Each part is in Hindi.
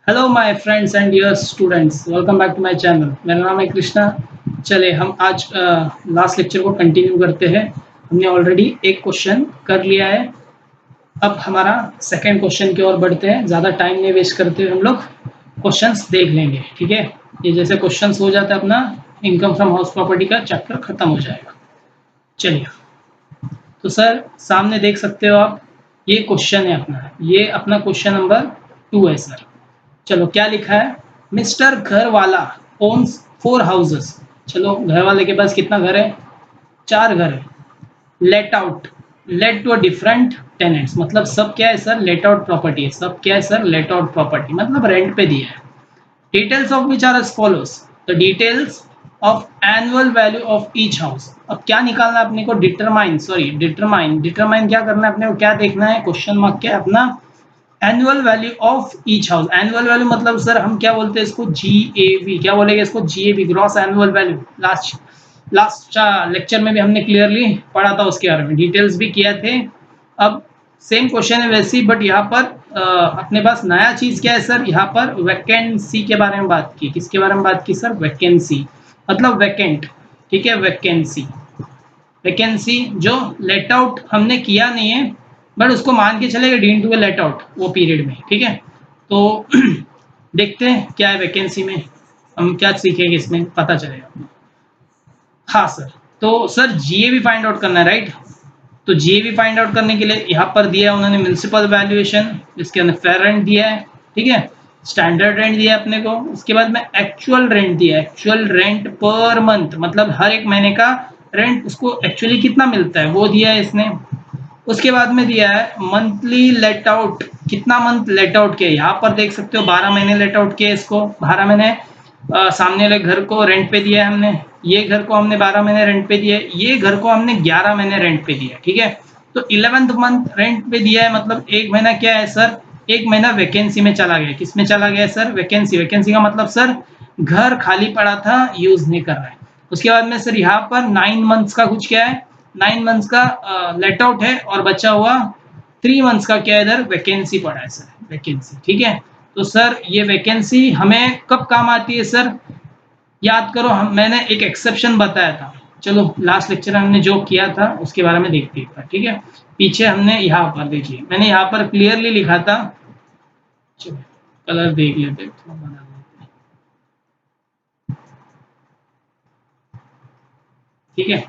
Hello my friends and dear students, welcome back to my channel. मेरा नाम है कृष्णा। चले हम आज लास्ट लेक्चर को कंटिन्यू करते हैं। हमने ऑलरेडी एक क्वेश्चन कर लिया है। अब हमारा सेकंड क्वेश्चन की ओर बढ़ते हैं। ज़्यादा टाइम नहीं वेस्ट करते हुए हम लोग क्वेश्चंस देख लेंगे। ठीक है, ये जैसे क्वेश्चंस हो जाता है अपना इनकम फ्रॉम हाउस प्रॉपर्टी का चैप्टर खत्म हो जाएगा। चलिए, तो सर सामने देख सकते हो आप, ये क्वेश्चन है अपना, ये अपना क्वेश्चन नंबर 2 है सर। चलो क्या लिखा है, मिस्टर घर वाला ओन्स 4 हाउसेस। चलो, घर वाले के पास कितना घर है? 4 घर है। Let out, let to a different tenants, मतलब सब क्या है सर? लेट आउट प्रॉपर्टी है। सब क्या है सर? लेट आउट प्रॉपर्टी, मतलब रेंट पे दिया है। Details of which are as follows, the details of annual value of each house. अब क्या निकालना है अपने को? डिटरमाइन, सॉरी डिटरमाइन, डिटरमाइन क्या करना है अपने को? क्या देखना है? क्वेश्चन मार्क क्या है अपना? Annual value of each house. Annual value मतलब सर हम क्या बोलते हैं इसको? जीएवी। क्या बोलेंगे इसको? GAV, gross annual value. Last last lecture में भी हमने क्लियरली पढ़ा था उसके बारे में, डिटेल्स भी किया थे। अब सेम क्वेश्चन है वैसे ही, बट यहाँ पर अपने पास नया चीज क्या है सर? यहाँ पर वैकेंसी के बारे में बात की। किसके बारे में बात की सर? वैकेंसी, मतलब वैकेंट। ठीक है, वैकेंसी। वैकेंसी जो लेट आउट हमने किया नहीं है, बट उसको मान के चलेगा डिडंट डू लेट आउट वो पीरियड में। ठीक है, तो देखते हैं क्या है वैकेंसी में, हम क्या सीखेंगे इसमें, पता चलेगा। हाँ सर, तो सर जीएवी फाइंड आउट करना है, राइट? तो जीएवी फाइंड आउट करने के लिए यहाँ पर दिया है उन्होंने म्यूनसिपल वैल्यूएशन, इसके अंदर फेयर रेंट दिया है। ठीक है, स्टैंडर्ड रेंट दिया है अपने को। उसके बाद में एक्चुअल रेंट दिया है, एक्चुअल रेंट पर मंथ, मतलब हर एक महीने का रेंट उसको एक्चुअली कितना मिलता है वो दिया है इसने। उसके बाद में दिया है मंथली लेट आउट, कितना मंथ लेट आउट किया। यहाँ पर देख सकते हो 12 महीने लेट आउट किया इसको। 12 महीने सामने वाले घर को रेंट पे दिया है हमने। ये घर को हमने 12 महीने रेंट पे दिया है। ये घर को हमने 11 महीने रेंट पे दिया है। ठीक है, तो 11th मंथ रेंट पे दिया है, मतलब एक महीना क्या है सर? एक महीना वैकेंसी में चला गया। किस में चला गया सर? वैकेंसी। वैकेंसी का मतलब सर घर खाली पड़ा था, यूज नहीं कर रहा है। उसके बाद में सर यहाँ पर 9 मंथ्स का कुछ क्या है? 9 मंथ्स का लेट आउट है, और बचा हुआ 3 मंथ्स का क्या है? इधर वैकेंसी पड़ा है सर, वैकेंसी। ठीक है, तो सर ये वैकेंसी हमें कब काम आती है सर? याद करो, हम मैंने एक एक्सेप्शन बताया था। चलो लास्ट लेक्चर में हमने जो किया था उसके बारे में देखते हैं। ठीक है, पीछे हमने यहाँ पर देखिए, मैंने यहाँ पर क्लियरली लिखा था। चलो कलर देख लेते, थोड़ा बना लेते। ठीक है,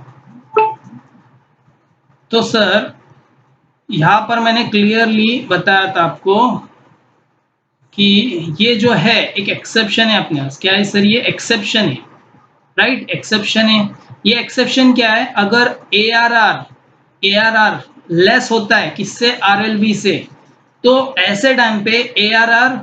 तो सर यहाँ पर मैंने क्लियरली बताया था आपको कि ये जो है एक एक्सेप्शन है अपने पास। क्या है सर? ये एक्सेप्शन है, राइट? एक्सेप्शन है। ये एक्सेप्शन क्या है? अगर एआरआर लेस होता है किससे? आरएलबी से, तो ऐसे टाइम पे एआरआर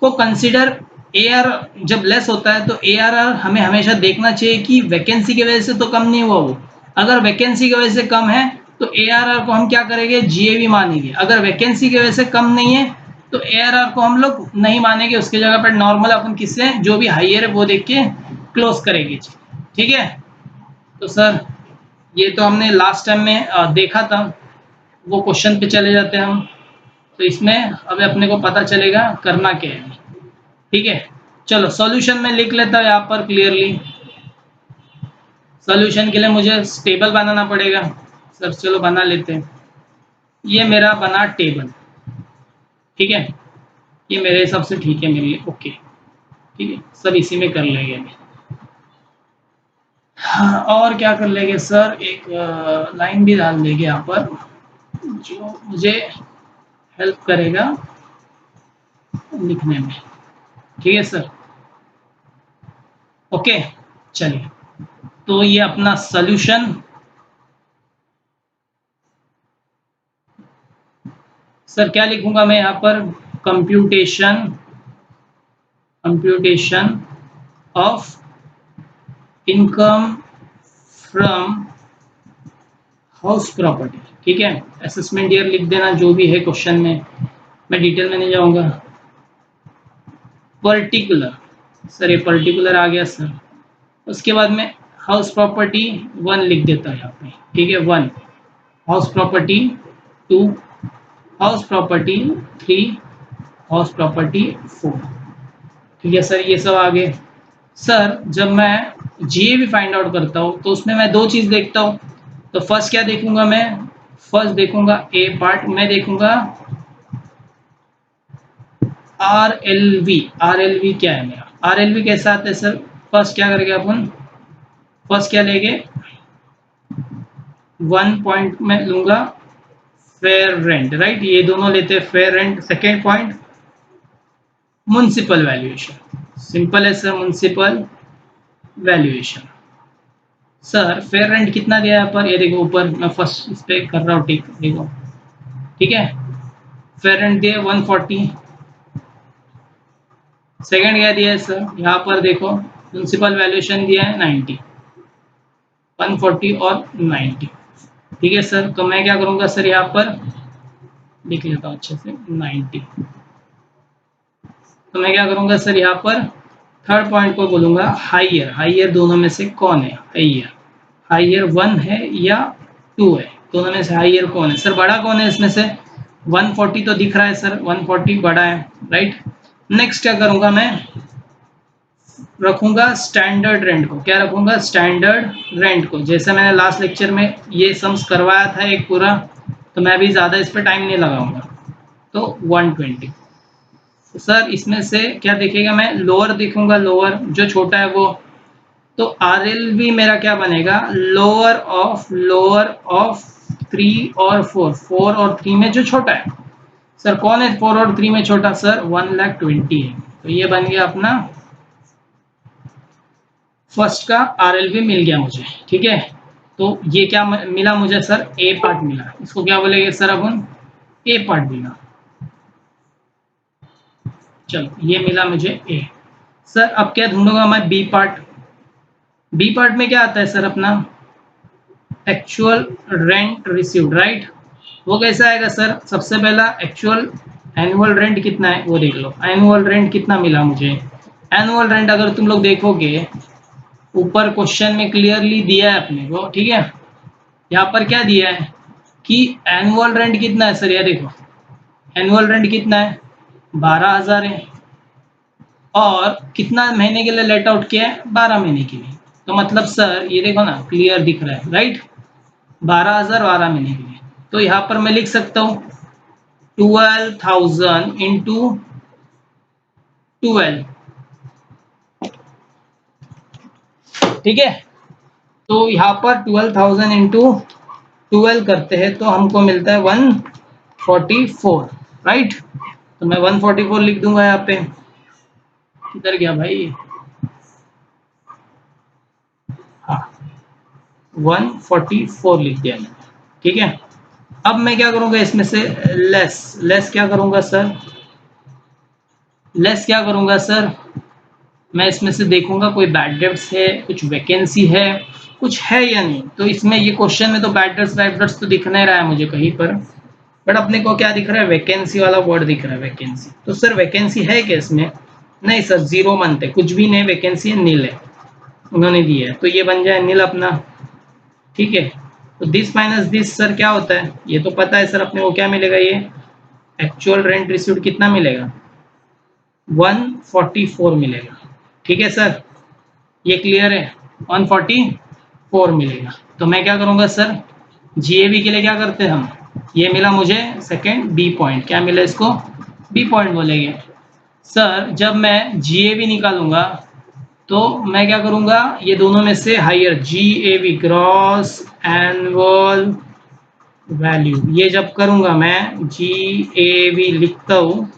को कंसीडर, एआर जब लेस होता है तो एआरआर हमें हमेशा देखना चाहिए कि वैकेंसी की वजह से तो कम नहीं हुआ वो। अगर वैकेंसी की वजह से कम है तो एआरआर को हम क्या करेंगे? जीएवी मानेंगे। अगर वैकेंसी की वजह से कम नहीं है तो एआरआर को हम लोग नहीं मानेंगे, उसकी जगह पर नॉर्मल अपन किससे जो भी हाइयर है वो देख के क्लोज करेंगे। ठीक है, तो सर ये तो हमने लास्ट टाइम में देखा था। वो क्वेश्चन पे चले जाते हैं हम, तो इसमें अब अपने को पता चलेगा करना क्या है। ठीक है, चलो सॉल्यूशन में लिख लेता हूँ यहाँ पर क्लियरली। सॉल्यूशन के लिए मुझे टेबल बनाना पड़ेगा सर। चलो बना लेते हैं। ये मेरा बना टेबल। ठीक है, ये मेरे हिसाब से ठीक है मेरे लिए, ओके। ठीक है, सब इसी में कर लेंगे। हाँ, और क्या कर लेंगे सर? एक लाइन भी डाल देंगे यहाँ पर जो मुझे हेल्प करेगा लिखने में। ठीक है सर, ओके। चलिए, तो ये अपना सॉल्यूशन। सर क्या लिखूंगा मैं यहाँ पर? Computation, computation of income from house property. ठीक है, असेसमेंट ईयर लिख देना जो भी है क्वेश्चन में, मैं डिटेल में नहीं जाऊंगा। पर्टिकुलर, सर ये पर्टिकुलर आ गया सर। उसके बाद में हाउस प्रॉपर्टी 1 लिख देता है यहाँ पे। ठीक है, 1 house property, 2 house property, 3 house property, 4। ठीक है सर, ये सब आगे। सर जब मैं जीएवी फाइंड आउट करता हूँ तो उसमें मैं दो चीज देखता हूँ। तो फर्स्ट क्या देखूंगा मैं, फर्स्ट देखूंगा ए पार्ट, मैं देखूंगा आर एल वी क्या है मेरा, आर एल वी कैसा आता है सर। फर्स्ट क्या करेंगे अपन, फर्स्ट क्या लेंगे, 1 पॉइंट में लूंगा फेयर रेंट, राइट, ये दोनों लेते हैं fair rent. Second point municipal valuation, simple है sir, municipal valuation. Sir fair rent कितना दिया है यहाँ पर, ये देखो ऊपर मैं फर्स्ट इस पे कर रहा हूँ टिक, देखो ठीक है, फेयर रेंट दिया 140। सेकंड क्या दिया है सर, यहाँ पर देखो म्युनिसिपल वैल्यूएशन दिया है 90, 140 और 90। ठीक है सर, तो मैं क्या करूँगा सर, यहाँ पर लिख लेता हूँ अच्छे से 90। तो मैं क्या करूँगा सर, यहाँ पर थर्ड पॉइंट को बोलूँगा हाइयर, हाइयर दोनों में से कौन है, हाइयर, हाइयर 1 है या 2 है, दोनों में से हाइयर कौन है सर, बड़ा कौन है इसमें से, 140 तो दिख रहा है सर, 140 बड़ा है, राइट। नेक्स्ट क्या करूँगा मैं, रखूंगा स्टैंडर्ड रेंट को, क्या रखूंगा, स्टैंडर्ड रेंट को। जैसे मैंने लास्ट लेक्चर में ये सम्स करवाया था एक पूरा, तो मैं भी ज़्यादा इस पर टाइम नहीं लगाऊंगा। तो 120। तो सर इसमें से क्या देखेगा, मैं लोअर देखूंगा, लोअर जो छोटा है वो, तो आर एल भी मेरा क्या बनेगा, लोअर ऑफ 3 और 4, 4 और 3 में जो छोटा है। सर कौन है 4 और 3 में छोटा, सर 1,20,000 है। तो ये बन गया अपना फर्स्ट का आरएलवी मिल गया मुझे, ठीक है। तो ये क्या मिला मुझे सर, ए पार्ट मिला, इसको क्या बोलेंगे सर अपन, ए पार्ट मिला। चलो ये मिला मुझे ए। सर अब क्या ढूंढूंगा मैं, बी पार्ट। बी पार्ट में क्या आता है सर अपना, एक्चुअल रेंट रिसीव्ड, राइट। वो कैसा आएगा सर, सबसे पहला एक्चुअल एनुअल रेंट कितना है वो देख लो, एनुअल रेंट कितना मिला मुझे। एनुअल रेंट अगर तुम लोग देखोगे ऊपर क्वेश्चन में क्लियरली दिया है अपने को, ठीक है। यहाँ पर क्या दिया है कि एनुअल रेंट कितना है सर, ये देखो एनुअल रेंट कितना है, 12,000 है, और कितना महीने के लिए लेट आउट किया है, 12 महीने के लिए। तो मतलब सर ये देखो ना क्लियर दिख रहा है, राइट, 12,000 12 महीने के लिए। तो यहाँ पर मैं लिख सकता हूँ 12,000 इंटू 12, ठीक है। तो यहाँ पर 12,000 इंटू 12 करते हैं तो हमको मिलता है 144, राइट। तो मैं 144 लिख दूंगा यहाँ पे, किधर गया भाई, हाँ 144 लिख दिया मैंने, ठीक है। अब मैं क्या करूंगा इसमें से लेस क्या करूंगा सर, लेस क्या करूंगा सर, मैं इसमें से देखूंगा कोई बैड डेट्स है, कुछ वैकेंसी है, कुछ है या नहीं। तो इसमें ये क्वेश्चन में तो बैड डेट्स बैड डेट्स तो दिख नहीं रहा है मुझे कहीं पर, बट अपने को क्या दिख रहा है, वैकेंसी वाला वर्ड दिख रहा है, वैकेंसी। तो सर वैकेंसी है क्या इसमें, नहीं सर 0 मंथ है, कुछ भी नहीं, वैकेंसी है, नील है, उन्होंने दिया है, तो ये बन जाए नील अपना, ठीक है। तो दिस माइनस दिस सर क्या होता है, ये तो पता है सर अपने को, क्या मिलेगा, ये एक्चुअल रेंट रिसीव्ड कितना मिलेगा, 144 मिलेगा, ठीक है सर, ये क्लियर है, 144 मिलेगा। तो मैं क्या करूँगा सर, जीएवी के लिए क्या करते हैं हम, ये मिला मुझे सेकंड बी पॉइंट, क्या मिला इसको, बी पॉइंट बोलेंगे। सर जब मैं जीएवी निकालूंगा तो मैं क्या करूंगा, ये दोनों में से higher, GAV gross annual value, ये जब करूंगा मैं जीएवी लिखता हूँ,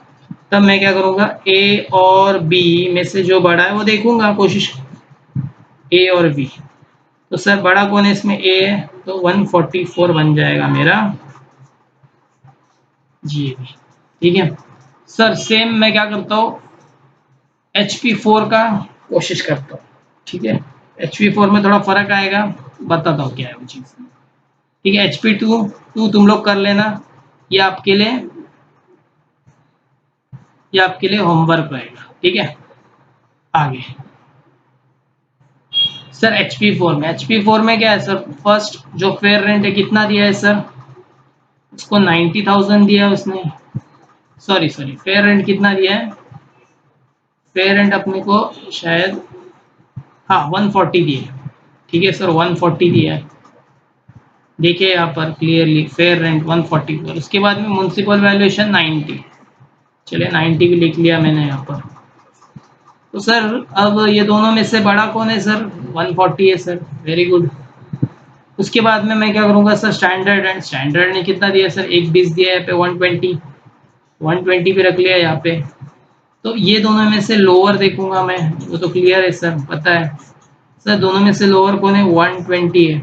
तब मैं क्या करूंगा, ए और बी में से जो बड़ा है वो देखूंगा, कोशिश ए और बी। तो सर बड़ा कौन है इसमें, ए है, तो 144 बन जाएगा मेरा जीएवी, ठीक है। सर सेम मैं क्या करता हूँ, HP4 का कोशिश करता हूँ, ठीक है। HP4 में थोड़ा फर्क आएगा, बताता हूँ क्या है वो चीज़, ठीक है। HP2 तुम लोग कर लेना, ये आपके लिए, ये आपके लिए होमवर्क रहेगा, ठीक है। आगे सर HP4 में क्या है सर, फर्स्ट जो फेयर रेंट है कितना दिया है सर, उसको 90,000 दिया है उसने, सॉरी फेयर रेंट कितना दिया है, फेयर रेंट अपने को शायद हाँ 140 दिए, ठीक है सर 140 दिया है, देखिए यहाँ पर क्लियरली फेयर रेंट 144। उसके बाद में म्युनिसिपल वैल्यूएशन 90, चलिए 90 भी लिख लिया मैंने यहाँ पर। तो सर अब ये दोनों में से बड़ा कौन है सर? 140 है सर, वेरी गुड। उसके बाद में मैं क्या करूँगा सर? स्टैंडर्ड रेंट, स्टैंडर्ड ने कितना दिया सर? 120 दिया है, यहाँ पे 120 भी रख लिया यहाँ पे। तो ये दोनों में से लोअर देखूंगा मैं, वो तो क्लियर है सर, पता है सर दोनों में से लोअर कौन है? 120 है,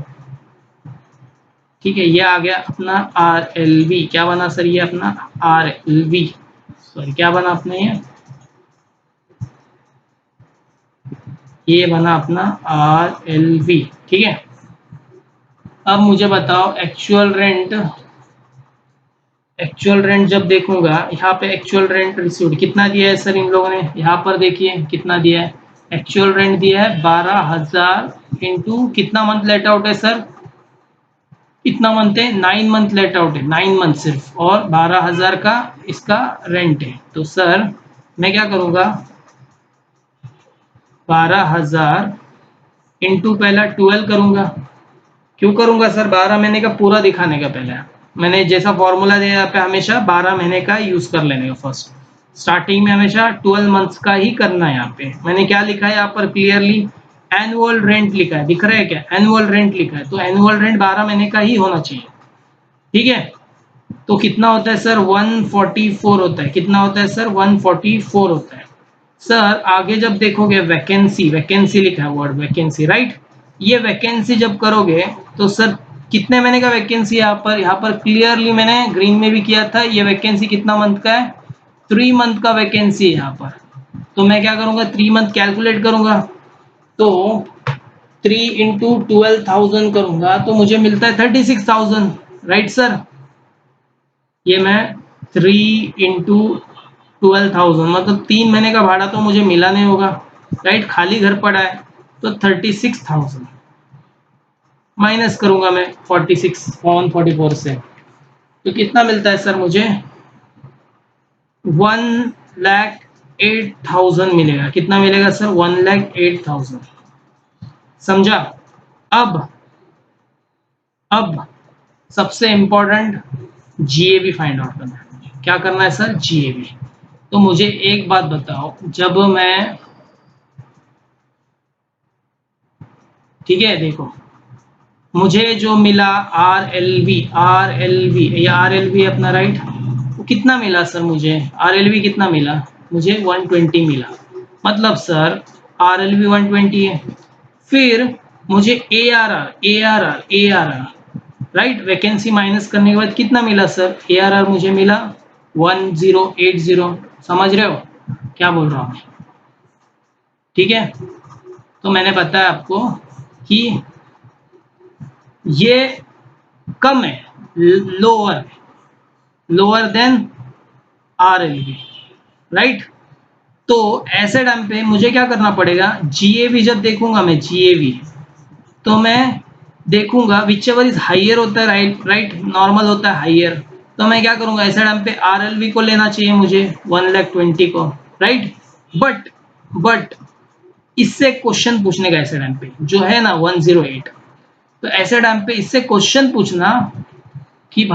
ठीक है। ये आ गया अपना RLV, क्या बना सर? ये अपना RLV, सॉरी क्या बना अपना ये बना अपना RLV, ठीक है। अब मुझे बताओ एक्चुअल रेंट जब देखूंगा यहाँ पे एक्चुअल रेंट रिसीव्ड कितना दिया है सर इन लोगों ने? यहाँ पर देखिए कितना दिया है, एक्चुअल रेंट दिया है 12,000 इंटू कितना मंथ लेट आउट है सर? कितना मंथ है? 9 मंथ लेट आउट है, 9 मंथ सिर्फ, और 12,000 का इसका रेंट है। तो सर मैं क्या करूँगा, 12,000 इंटू पहला 12 करूँगा। क्यों करूँगा सर? 12 महीने का पूरा दिखाने का, पहले मैंने जैसा फॉर्मूला दिया यहाँ पे हमेशा 12 महीने का यूज़ कर लेने का। फर्स्ट स्टार्टिंग में हमेशा 12 मंथ्स का ही करना है। यहाँ पे मैंने क्या लिखा है यहाँ पर क्लियरली? एनुअल रेंट लिखा है, दिख रहा है क्या? एनुअल रेंट लिखा है, तो एनुअल रेंट 12 महीने का ही होना चाहिए, ठीक है। तो कितना होता है सर? 144 होता है। कितना होता है सर? 144 होता है। सर आगे जब देखोगे वैकेंसी, वैकेंसी लिखा है वर्ड वैकेंसी, राइट। ये वैकेंसी जब करोगे तो सर कितने महीने का वैकेंसी? यहाँ पर क्लियरली मैंने ग्रीन में भी किया था, ये वैकेंसी कितना मंथ का है? 3 मंथ का वैकेंसी है यहाँ पर। तो मैं क्या करूँगा? 3 मंथ कैलकुलेट करूँगा, तो 3 इंटू 12,000 करूँगा तो मुझे मिलता है 36,000, राइट सर। ये मैं 3 इंटू 12,000 मतलब 3 महीने का भाड़ा तो मुझे मिला नहीं होगा, राइट, खाली घर पड़ा है। तो 36,000 माइनस करूंगा मैं 144 से, तो कितना मिलता है सर मुझे? 1,08,000 मिलेगा। कितना मिलेगा सर? 1,08,000, समझा? अब सबसे इंपॉर्टेंट GAV फाइंड आउट करना है। क्या करना है सर? GAV। तो मुझे एक बात बताओ, जब मैं, ठीक है देखो, मुझे जो मिला RLV ये RLV अपना, राइट, वो कितना मिला सर मुझे? RLV कितना मिला मुझे? 120 मिला। मतलब सर RLV 120 है। फिर मुझे ARR राइट, वैकेंसी माइनस करने के बाद कितना मिला सर? ARR मुझे मिला 1080। समझ रहे हो क्या बोल रहा हूँ? ठीक है। तो मैंने बताया आपको कि ये कम है, लोअर देन RLV, राइट। तो ऐसे टाइम पे मुझे क्या करना पड़ेगा? GAV जब देखूंगा मैं, GAV तो मैं देखूंगा विच एवर इज हाइयर होता है, राइट, नॉर्मल होता है हाइयर। तो मैं क्या करूंगा? ऐसे टाइम पे RLV को लेना चाहिए मुझे 1,20,000 को, राइट। बट इससे क्वेश्चन पूछने का ऐसे टाइम पे जो है ना 108, तो ऐसे टाइम पे इससे क्वेश्चन पूछना कि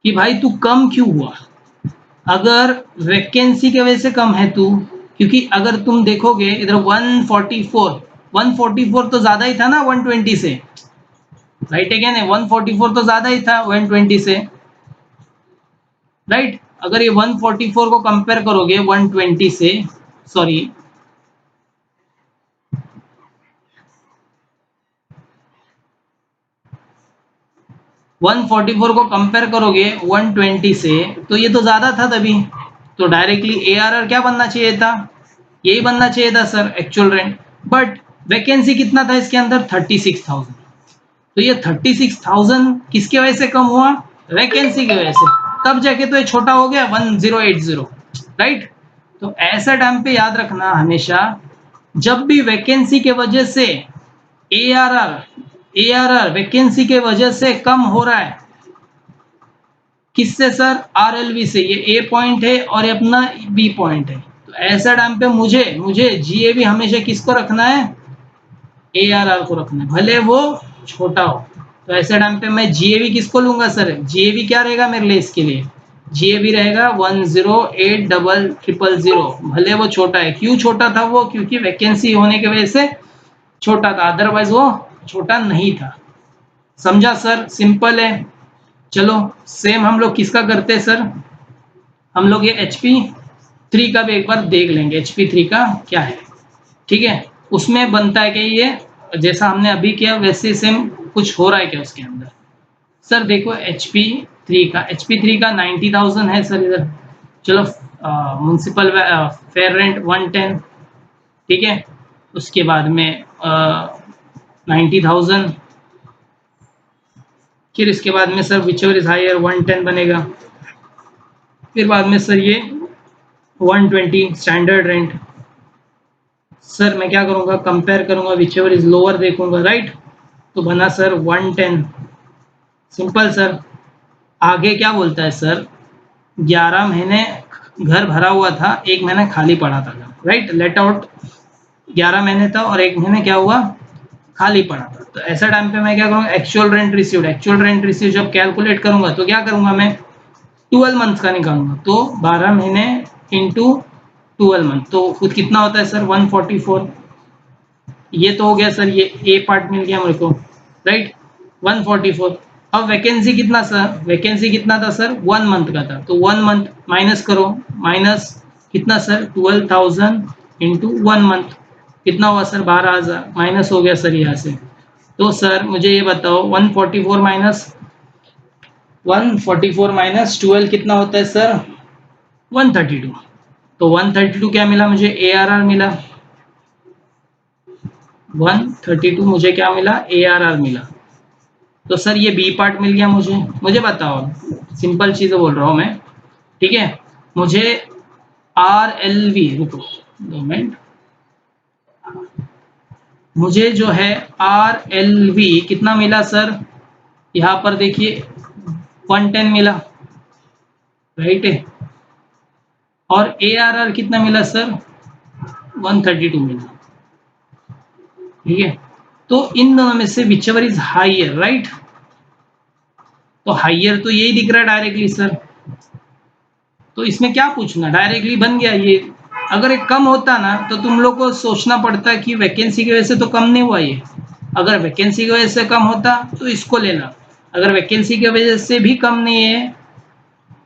भाई तू कम क्यों हुआ? अगर वैकेंसी की वजह से कम है तू, क्योंकि अगर तुम देखोगे इधर 144 तो ज्यादा ही था ना 120 से, राइट है क्या नहीं? 144 तो ज्यादा ही था 120 से, राइट। अगर ये 144 को कंपेयर करोगे 120 से, सॉरी 144 को कंपेयर करोगे 120 से, तो ये तो ज्यादा था तभी। तो डायरेक्टली ARR क्या बनना चाहिए था? यही बनना चाहिए था sir, actual rent. But vacancy कितना था इसके अंदर? 36,000। तो ये 36,000 किसकी वजह से कम हुआ? वैकेंसी की वजह से। तब जाके तो ये छोटा हो गया 1080, राइट। तो ऐसा टाइम पे याद रखना हमेशा, जब भी वैकेंसी के वजह से ARR वैकेंसी के वजह से कम हो रहा है, किससे सर? RLV से। ये A पॉइंट है और ये अपना B पॉइंट है। तो ऐसा टाइम पे मुझे GAV हमेशा किसको रखना है? ARR को रखना है, भले वो छोटा हो। तो ऐसे टाइम पे मैं GAV किसको लूंगा सर? GAV क्या रहेगा मेरे लिए इसके लिए? GAV रहेगा 1080000, भले वो छोटा है। क्यों छोटा था वो? क्योंकि वैकेंसी होने की वजह से छोटा था, अदरवाइज वो छोटा नहीं था। समझा सर? सिंपल है। चलो सेम हम लोग किसका करते हैं सर? हम लोग ये HP3 का भी एक बार देख लेंगे, HP3 का क्या है। ठीक है, उसमें बनता है कि ये जैसा हमने अभी किया वैसे सेम कुछ हो रहा है क्या उसके अंदर? सर देखो HP3 का 90,000 है सर इधर। चलो म्यूनसिपल फेयर रेंट 110, ठीक है। उसके बाद में 90,000, फिर इसके बाद में sir whichever is higher 110 बनेगा। फिर बाद में सर ये 120 स्टैंडर्ड रेंट। सर मैं क्या करूँगा? कंपेयर करूँगा, विच एवर इज लोअर देखूंगा, राइट। तो बना सर 110। Simple sir. आगे क्या बोलता है सर? 11 महीने घर भरा हुआ था, 1 महीना खाली पड़ा था, राइट। लेट आउट 11 महीने था और 1 महीने क्या हुआ? खाली पड़ा था। तो ऐसा टाइम पे मैं क्या करूँगा? Actual rent received, actual rent receive जब कैलकुलेट करूंगा तो क्या करूंगा मैं? 12 मंथ का निकालूंगा। तो 12 महीने इंटू 12 मंथ, तो खुद कितना होता है सर? 144। ये तो हो गया सर, ये ए पार्ट मिल गया मेरे को, राइट। 144। अब वैकेंसी कितना सर? वैकेंसी कितना था सर? 1 मंथ का था। तो 1 मंथ माइनस करो, माइनस कितना सर? 12,000 इंटू 1 मंथ, कितना हुआ सर? 12,000। माइनस हो गया सर यहाँ से। तो सर मुझे ये बताओ 144 माइनस 12 कितना होता है सर? 132। तो 132 क्या मिला मुझे? ARR मिला। 132 मुझे क्या मिला? ARR मिला। तो सर ये बी पार्ट मिल गया मुझे बताओ, सिंपल चीज़ बोल रहा हूँ मैं, ठीक है। मुझे RLV, रुको 2 मिनट, मुझे जो है RLV कितना मिला सर? यहाँ पर देखिए 110 मिला, राइट है। और ARR कितना मिला सर? 132 मिला, ठीक है। तो इन दोनों में से which ever is higher, right. तो हाइयर तो यही दिख रहा है डायरेक्टली सर। तो इसमें क्या पूछना, डायरेक्टली बन गया ये। अगर एक कम होता ना तो तुम लोग को सोचना पड़ता कि वैकेंसी की वजह से तो कम नहीं हुआ ये। अगर वैकेंसी की वजह से कम होता तो इसको लेना, अगर वैकेंसी की वजह से भी कम नहीं है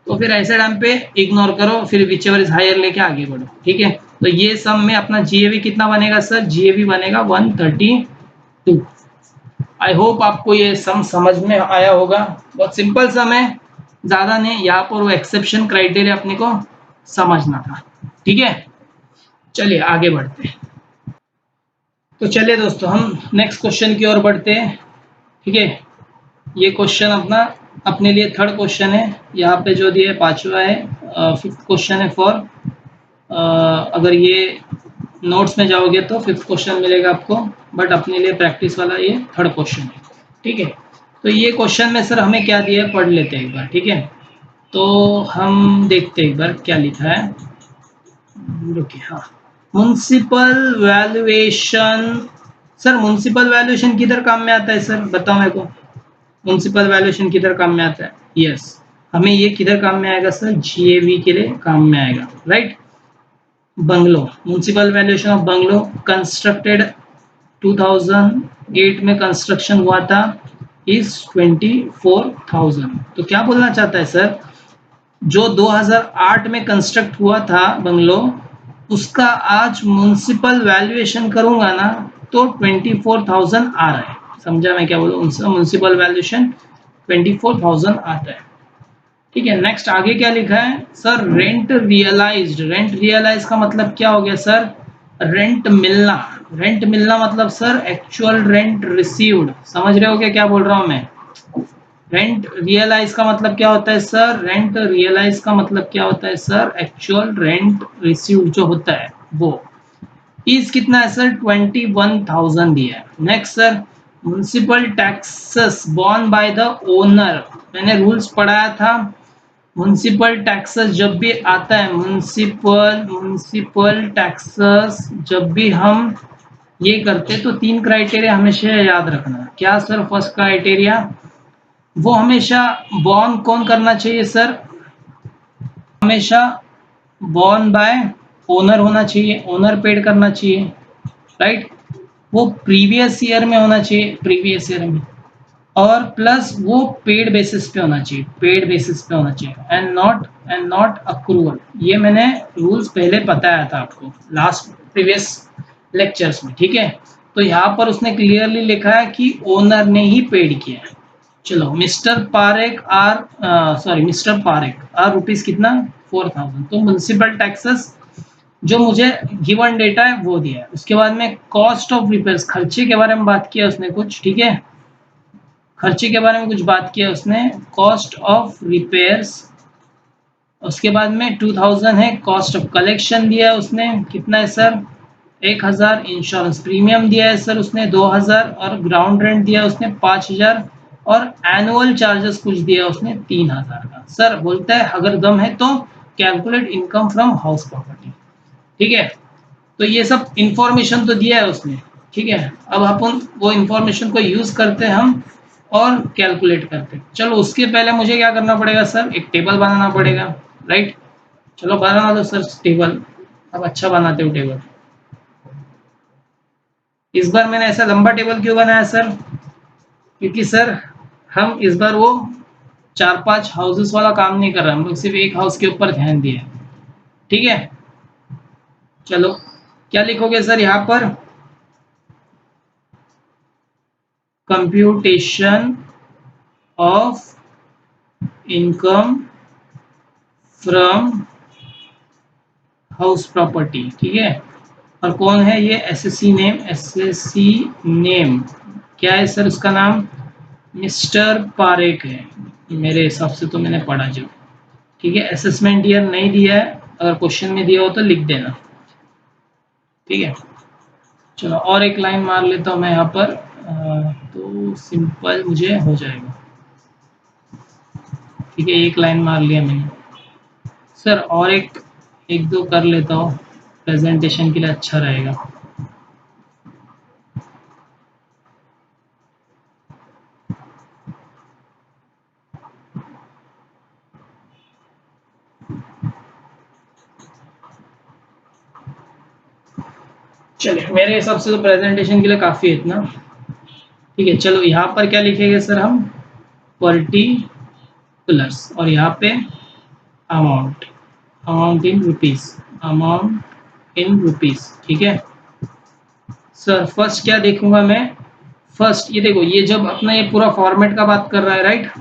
तो फिर ऐसे टाइम पे इग्नोर करो, फिर विच एवर इज हायर लेके आगे बढ़ो, ठीक है। तो ये सम में अपना GAV कितना बनेगा सर? GAV बनेगा 132। आई होप आपको ये सम समझ में आया होगा। बहुत सिंपल सम है, ज़्यादा नहीं। यहाँ पर वो एक्सेप्शन क्राइटेरिया अपने को समझना था, ठीक है। चलिए आगे बढ़ते हैं। तो चलिए दोस्तों हम नेक्स्ट क्वेश्चन की ओर बढ़ते हैं, ठीक है। ये क्वेश्चन अपना अपने लिए थर्ड क्वेश्चन है। यहाँ पे जो दिया है 5वां है, 5th क्वेश्चन है फॉर, अगर ये नोट्स में जाओगे तो 5th क्वेश्चन मिलेगा आपको, बट अपने लिए प्रैक्टिस वाला ये थर्ड क्वेश्चन है, ठीक है। तो ये क्वेश्चन में सर हमें क्या दिया है पढ़ लेते हैं एक बार, ठीक है। तो हम देखते हैं एक बार क्या लिखा है। रुकिए, हाँ, municipal valuation. Sir municipal valuation किधर काम में आता है सर? बताओ मेरे को, म्युनिसिपल वैल्यूएशन किधर काम में आता है? यस, हमें ये किधर काम में आएगा सर? GAV के लिए काम में आएगा, right. Bungalow, municipal valuation of bungalow constructed 2008 में कंस्ट्रक्शन हुआ था इज 24,000। तो क्या बोलना चाहता है सर? जो 2008 में कंस्ट्रक्ट हुआ था बंगलो, उसका आज म्युनिसिपल वैल्यूएशन करूंगा ना तो 24,000 आ रहा है। समझा मैं क्या बोलूँ? म्युनिसिपल वैल्यूएशन 24,000 आता है, ठीक है। नेक्स्ट आगे क्या लिखा है sir? Rent realised. Rent realise का मतलब क्या हो गया सर? रेंट मिलना। रेंट मिलना मतलब सर एक्चुअल रेंट रिसीव्ड। समझ रहे हो क्या क्या बोल रहा हूं मैं? रेंट रियलाइज का मतलब क्या होता है सर? रेंट रियलाइज का मतलब क्या होता है सर? एक्चुअल रेंट रिसीव्ड जो होता है वो इज कितना है सर? 21,000 दिया है। Next sir, municipal taxes born by the owner. मैंने रूल्स पढ़ाया था म्युनिसिपल टैक्सेस जब भी आता है, म्युनिसिपल टैक्सेस जब भी हम ये करते तो 3 क्राइटेरिया हमेशा याद रखना। क्या सर? फर्स्ट क्राइटेरिया, वो हमेशा बॉर्न कौन करना चाहिए सर? हमेशा बॉर्न बाय ओनर होना चाहिए, ओनर पेड करना चाहिए, राइट। वो प्रीवियस ईयर में होना चाहिए, प्रीवियस ईयर में, और प्लस वो पेड बेसिस पे होना चाहिए, पेड बेसिस पे होना चाहिए, एंड नॉट अक्रूवल। ये मैंने रूल्स पहले बताया था आपको लास्ट प्रीवियस लेक्चर्स में, ठीक है। तो यहाँ पर उसने क्लियरली लिखा है कि ओनर ने ही पेड किया है। चलो, मिस्टर पारेख आर रुपीज कितना? 4000। तो म्युनिसिपल टैक्सेस जो मुझे गिवन डेटा है वो दिया है। उसके बाद में कॉस्ट ऑफ रिपेयर्स, खर्चे के बारे में बात किया उसने कुछ, ठीक है, खर्चे के बारे में कुछ बात किया उसने, कॉस्ट ऑफ रिपेयर्स। उसके बाद में 2000 है कॉस्ट ऑफ कलेक्शन दिया है उसने, कितना है सर? 1000। इंश्योरेंस प्रीमियम दिया है सर उसने 2000, और ग्राउंड रेंट दिया उसने 5000, और एनुअल चार्जेस कुछ दिया उसने 3000 का। सर बोलता है अगर दम है तो calculate income from house property, ठीक है। तो ये सब इंफॉर्मेशन तो दिया है उसने, ठीक है। अब अपन वो इंफॉर्मेशन को यूज करते हैं हम और कैलकुलेट करते हैं। चलो, उसके पहले मुझे क्या करना पड़ेगा सर? एक टेबल बनाना पड़ेगा, राइट। चलो बना दो सर टेबल। अब अच्छा बनाते हो टेबल। इस बार मैंने ऐसा लंबा टेबल क्यों बनाया सर? क्योंकि सर हम इस बार वो 4-5 हाउसेस वाला काम नहीं कर रहे, हम लोग सिर्फ एक हाउस के ऊपर ध्यान दिए, ठीक है। चलो, क्या लिखोगे सर यहाँ पर? Computation of income from house property, ठीक है। और कौन है ये? एसएससी नेम, एसएससी नेम क्या है सर उसका नाम? मिस्टर पारेख है मेरे हिसाब से, तो मैंने पढ़ा जो, ठीक है। असेसमेंट ईयर नहीं दिया है, अगर क्वेश्चन में दिया हो तो लिख देना, ठीक है। चलो, और एक लाइन मार लेता हूँ मैं यहाँ पर, तो सिंपल मुझे हो जाएगा, ठीक है। एक लाइन मार लिया मैंने सर, और एक एक दो कर लेता हूँ, प्रेजेंटेशन के लिए अच्छा रहेगा। चलिए, मेरे हिसाब से तो प्रेजेंटेशन के लिए काफ़ी है इतना, ठीक है। चलो, यहाँ पर क्या लिखेंगे सर हम? पर्टिकुलर्स, और यहाँ पे amount, amount in rupees, amount in rupees, ठीक है। सर फर्स्ट क्या देखूंगा मैं? फर्स्ट ये देखो, ये जब अपना ये पूरा फॉर्मेट का बात कर रहा है, राइट।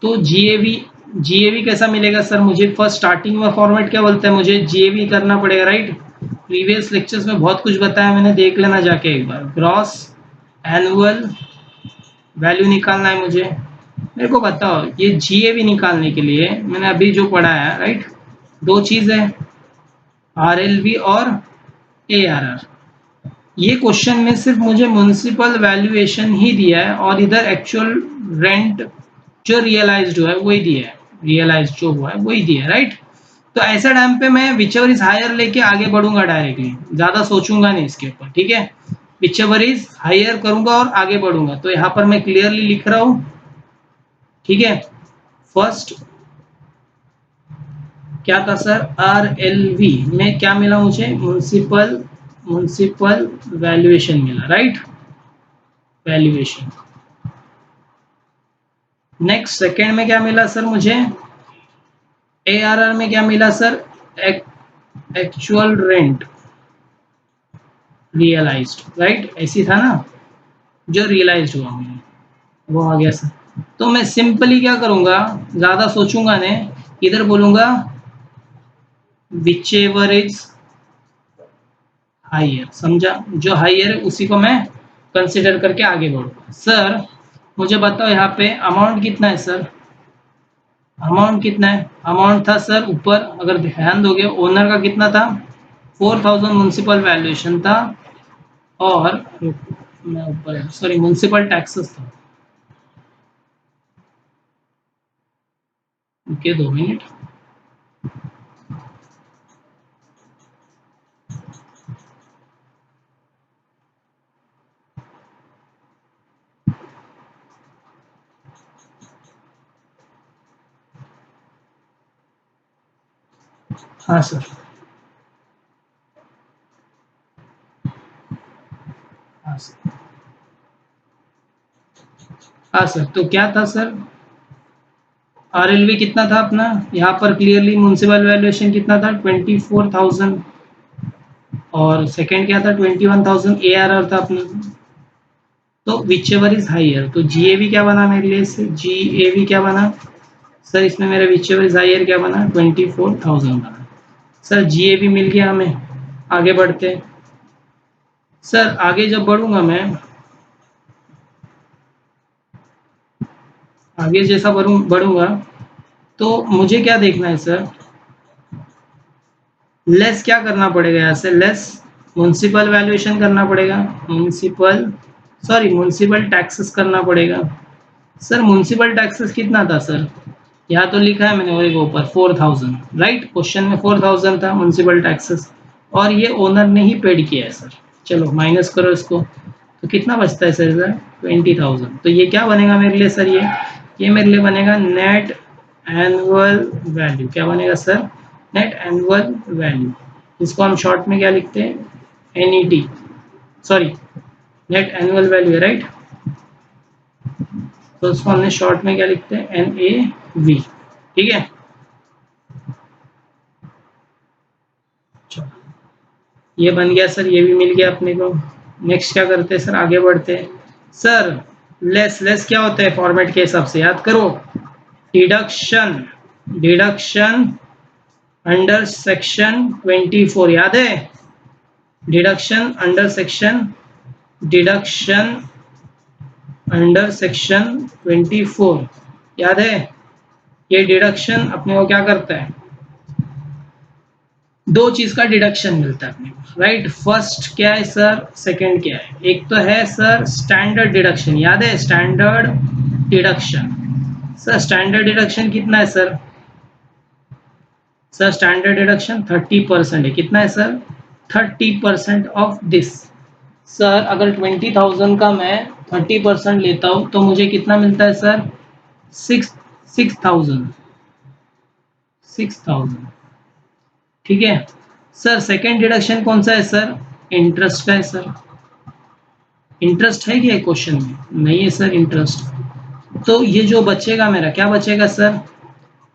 तो जीएवी, जीएवी कैसा मिलेगा सर मुझे? फर्स्ट स्टार्टिंग में फॉर्मेट क्या बोलता है? मुझे जीएवी करना पड़ेगा, राइट। प्रीवियस लेक्चर्स में बहुत कुछ बताया मैंने, देख लेना जाके एक बार। ग्रॉस एनुअल वैल्यू निकालना है मुझे। मेरे को बताओ, ये जीएवी निकालने के लिए मैंने अभी जो पढ़ा है, राइट, दो चीज है, आरएलवी और एआरआर। ये क्वेश्चन में सिर्फ मुझे म्युनिसिपल वैल्यूएशन ही दिया है, और इधर एक्चुअल रेंट जो रियलाइज्ड हुआ है वही दिया है, रियलाइज जो हुआ है वही दिया है, राइट। तो ऐसा टाइम पे मैं विचेवर इज हायर लेके आगे बढ़ूंगा डायरेक्टली, ज्यादा सोचूंगा नहीं इसके ऊपर, ठीक है। विचेवर इज हायर करूंगा और आगे बढ़ूंगा। तो यहाँ पर मैं क्लियरली लिख रहा हूँ, ठीक है। फर्स्ट क्या था सर? आरएलवी में क्या मिला मुझे? म्युनिसिपल वैल्यूएशन मिला, राइट, वैल्यूएशन। नेक्स्ट सेकेंड में क्या मिला सर मुझे? एआरआर में क्या मिला sir? Actual rent realised, right, ऐसी था ना, जो रियलाइज्ड हुआ मुझे वो आ गया सर। तो मैं सिंपली क्या करूंगा, ज्यादा सोचूंगा नहीं, इधर बोलूंगा विचेवर इज हायर, समझा? जो हायर है उसी को मैं कंसिडर करके आगे बढ़ूंगा। सर मुझे बताओ यहाँ पे अमाउंट कितना है सर? अमाउंट कितना है? अमाउंट था सर ऊपर, अगर ध्यान दोगे, ओनर का कितना था? 4000 म्युनिसिपल वैल्यूएशन था, और मैं ऊपर, सॉरी, म्युनिसिपल टैक्सेस था। Okay, 2 minute. हाँ सर। हाँ सर। हाँ सर, तो क्या था सर, आरएलवी कितना था अपना, यहाँ पर क्लियरली म्युनिसिपल वैल्यूएशन कितना था 24,000, और सेकंड क्या था 21,000 एआरआर था अपना। तो विच एवर इज हाइयर, तो जीएवी क्या बना मेरे लिए से, जीएवी क्या बना सर, इसमें मेरा विच एवर इज हाइयर क्या बना 24,000 बना। सर जीएवी मिल गया हमें, आगे बढ़ते हैं। सर आगे जब बढ़ूंगा मैं, आगे जैसा बढ़ूंगा तो मुझे क्या देखना है सर, लेस क्या करना पड़ेगा यहाँ से, लेस म्युनिसिपल वैल्यूएशन करना पड़ेगा, म्युनिसिपल टैक्सेस करना पड़ेगा। सर म्युनिसिपल टैक्सेस कितना था सर, यहाँ तो लिखा है मैंने और एक ऊपर 4,000, राइट, क्वेश्चन में 4,000 था म्युनिसिपल टैक्सेस, और ये ओनर ने ही पेड किया है सर। चलो माइनस करो इसको, तो कितना बचता है सर इधर 20,000, तो ये क्या बनेगा मेरे लिए सर, ये मेरे लिए बनेगा नेट एनुअल वैल्यू, क्या बनेगा सर, नेट एनुअल वैल्यू, इसको हम शॉर्ट में क्या लिखते हैं NET, sorry net annual value है राइट, तो उसको हमने शॉर्ट में क्या लिखते हैं NAV, ठीक है। चलो ये बन गया सर, ये भी मिल गया अपने को। नेक्स्ट क्या करते हैं सर, आगे बढ़ते हैं सर। लेस लेस क्या होता है फॉर्मेट के हिसाब से, याद करो, डिडक्शन, डिडक्शन अंडर सेक्शन 24, याद है, deduction under section, deduction under section 24, याद है। ये डिडक्शन अपने को क्या करता है, दो चीज का डिडक्शन मिलता है अपने को, राइट, फर्स्ट क्या है सर, सेकंड क्या है, एक तो है सर स्टैंडर्ड डिडक्शन, याद है standard deduction. Sir standard deduction कितना है सर, सर स्टैंडर्ड डिडक्शन 30% है, कितना है सर 30% ऑफ दिस। सर अगर 20,000 का मैं 30% लेता हूं तो मुझे कितना मिलता है सर, 6,000, 6,000, ठीक है। सर सेकंड डिडक्शन कौन सा है सर, इंटरेस्ट का है सर, इंटरेस्ट है क्या क्वेश्चन में, नहीं है सर इंटरेस्ट, तो ये जो बचेगा मेरा क्या बचेगा सर,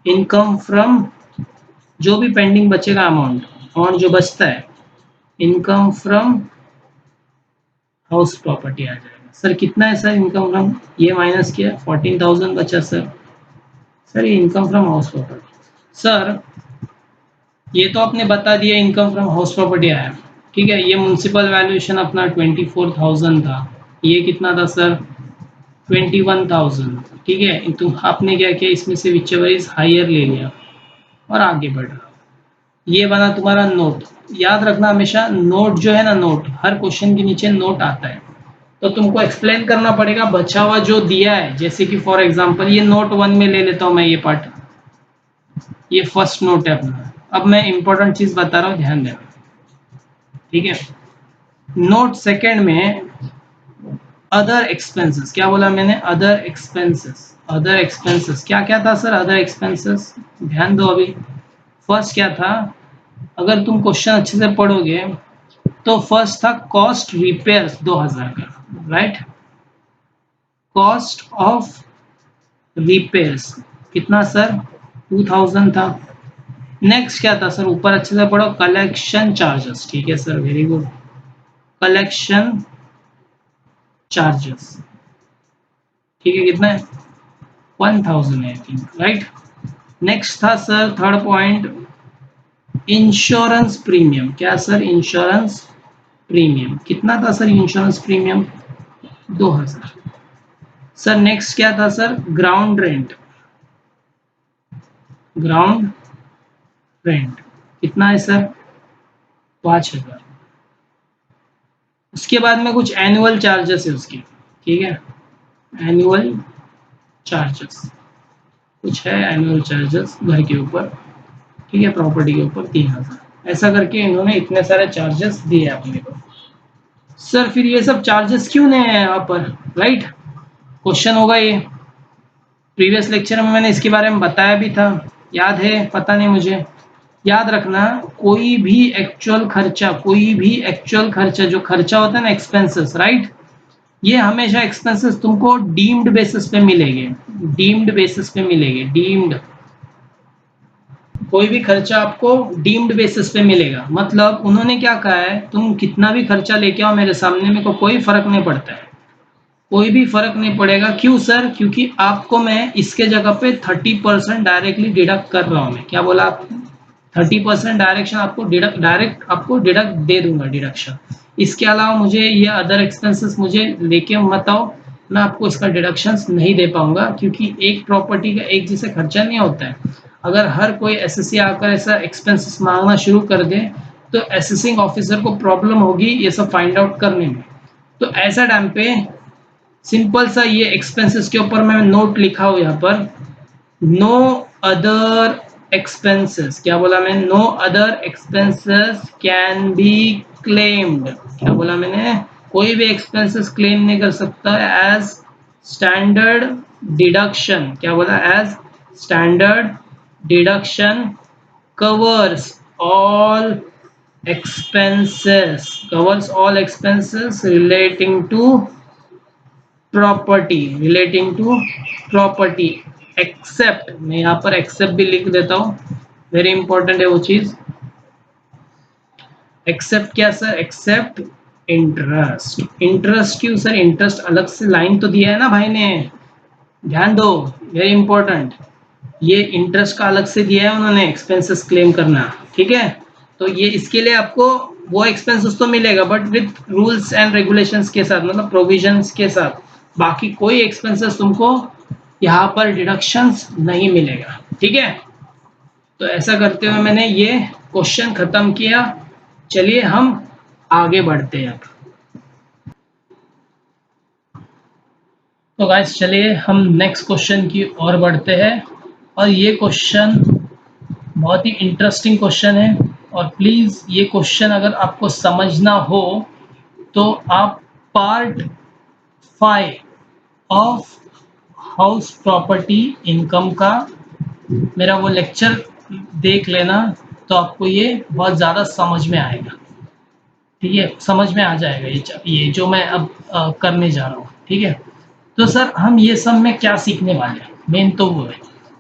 इनकम फ्रॉम, जो भी पेंडिंग बचेगा अमाउंट, अमाउंट जो बचता है, इनकम फ्रॉम हाउस प्रॉपर्टी आ जाएगा। सर कितना है सर इनकम फ्रॉम, ये माइनस किया 14,000 बचा सर, सर ये income from house property. Sir ये तो आपने बता दिया इनकम फ्रॉम हाउस प्रॉपर्टी आया, ठीक है, ये म्युनिसिपल वैल्यूएशन अपना 24,000 था, ये कितना था सर 21,000, ठीक है, तो आपने क्या किया इसमें से विच एवर इज हायर ले लिया और आगे बढ़ रहा। ये बना तुम्हारा नोट, याद रखना हमेशा नोट जो है ना, नोट हर क्वेश्चन के नीचे नोट आता है, तो तुमको एक्सप्लेन करना पड़ेगा बचा हुआ जो दिया है, जैसे कि फॉर एग्जांपल ये नोट 1 में ले लेता हूँ मैं, ये पार्ट, ये फर्स्ट नोट है अपना। अब मैं इंपॉर्टेंट चीज बता रहा हूँ, ध्यान देना, ठीक है। नोट सेकंड में अदर एक्सपेंसेस, क्या बोला मैंने, अदर एक्सपेंसेस, अदर एक्सपेंसेस क्या क्या था सर, अदर एक्सपेंसेस ध्यान दो अभी। फर्स्ट क्या था, अगर तुम क्वेश्चन अच्छे से पढ़ोगे तो फर्स्ट था कॉस्ट रिपेयर्स 2,000 का, राइट, कॉस्ट ऑफ रिपेयर्स कितना सर 2,000 था। नेक्स्ट क्या था सर, ऊपर अच्छे से पढ़ो, कलेक्शन चार्जेस, ठीक है sir very good, collection charges, ठीक है, कितना है 1,000 है आई थिंक, राइट। नेक्स्ट था sir third point insurance premium, क्या सर इंश्योरेंस प्रीमियम, कितना था sir insurance premium 2,000। Sir next क्या था sir, ground rent, ground rent कितना है सर 5,000। उसके बाद में कुछ एनुअल चार्जेस है उसके, ठीक है, एनुअल चार्जेस कुछ है, एनुअल चार्जेस घर के ऊपर, ठीक है, प्रॉपर्टी के ऊपर 3,000, ऐसा करके इन्होंने इतने सारे चार्जेस दिए अपने को। सर फिर ये सब चार्जेस क्यों नहीं है यहाँ पर, राइट, क्वेश्चन होगा ये, प्रीवियस लेक्चर में मैंने इसके बारे में बताया भी था, याद है पता नहीं मुझे, याद रखना, कोई भी एक्चुअल खर्चा जो खर्चा होता है ना, एक्सपेंसेस, राइट, ये हमेशा एक्सपेंसेस तुमको डीम्ड बेसिस पे मिलेंगे, डीम्ड। कोई भी खर्चा आपको डीम्ड बेसिस पे मिलेगा। मतलब उन्होंने क्या कहा है, तुम कितना भी खर्चा लेके आओ मेरे सामने, मेरे को कोई फर्क नहीं पड़ता है, कोई भी फर्क नहीं पड़ेगा। क्यों सर? क्योंकि आपको मैं इसके जगह पे 30% डायरेक्टली डिडक्ट कर रहा हूँ। मैं क्या बोला आपको? 30% डायरेक्शन आपको डायरेक्ट आपको डिडक्ट दे दूंगा, डिडक्शन। इसके अलावा मुझे ये अदर एक्सपेंसेस मुझे लेके मत आओ, मैं आपको इसका डिडक्शंस नहीं दे पाऊंगा, क्योंकि एक प्रॉपर्टी का एक जैसे खर्चा नहीं होता है। अगर हर कोई एसएससी आकर ऐसा एक्सपेंसेस मांगना शुरू कर दे तो असेसिंग ऑफिसर को प्रॉब्लम होगी ये सब फाइंड आउट करने में। तो ऐसा टाइम पे सिंपल सा ये एक्सपेंसेस के ऊपर मैं नोट लिखा हूं यहाँ पर, नो अदर एक्सपेंसेस। क्या बोला मैं? No other expenses can be claimed. क्या बोला मैंने? कोई भी एक्सपेंसेस क्लेम नहीं कर सकता एज स्टैंडर्ड डिडक्शन। क्या बोला? As standard deduction covers all expenses relating to property except, मैं यहाँ पर except भी लिख देता हूँ, वेरी इंपॉर्टेंट है वो चीज। एक्सेप्ट क्या सर? Except interest. इंटरेस्ट क्यों सर? इंटरेस्ट अलग से लाइन तो दिया है ना भाई ने, ध्यान दो, वेरी इंपॉर्टेंट। ये इंटरेस्ट का अलग से दिया है उन्होंने, एक्सपेंसेस क्लेम करना, ठीक है। तो ये इसके लिए आपको वो एक्सपेंसेस तो मिलेगा but with rules and regulations के साथ, मतलब प्रोविजंस के साथ। बाकी कोई एक्सपेंसेस तुमको यहाँ पर डिडक्शंस नहीं मिलेगा, ठीक है। तो ऐसा करते हुए मैंने ये क्वेश्चन खत्म किया। चलिए हम आगे बढ़ते हैं। तो गाइस चलिए हम नेक्स्ट क्वेश्चन की ओर बढ़ते हैं, और ये क्वेश्चन बहुत ही इंटरेस्टिंग क्वेश्चन है। और प्लीज़ ये क्वेश्चन अगर आपको समझना हो तो आप part 5 of house property income का मेरा वो लेक्चर देख लेना, तो आपको ये बहुत ज़्यादा समझ में आएगा, ठीक है, समझ में आ जाएगा ये जो मैं अब करने जा रहा हूँ, ठीक है। तो सर हम ये सब में क्या सीखने वाले हैं? मेन तो वो है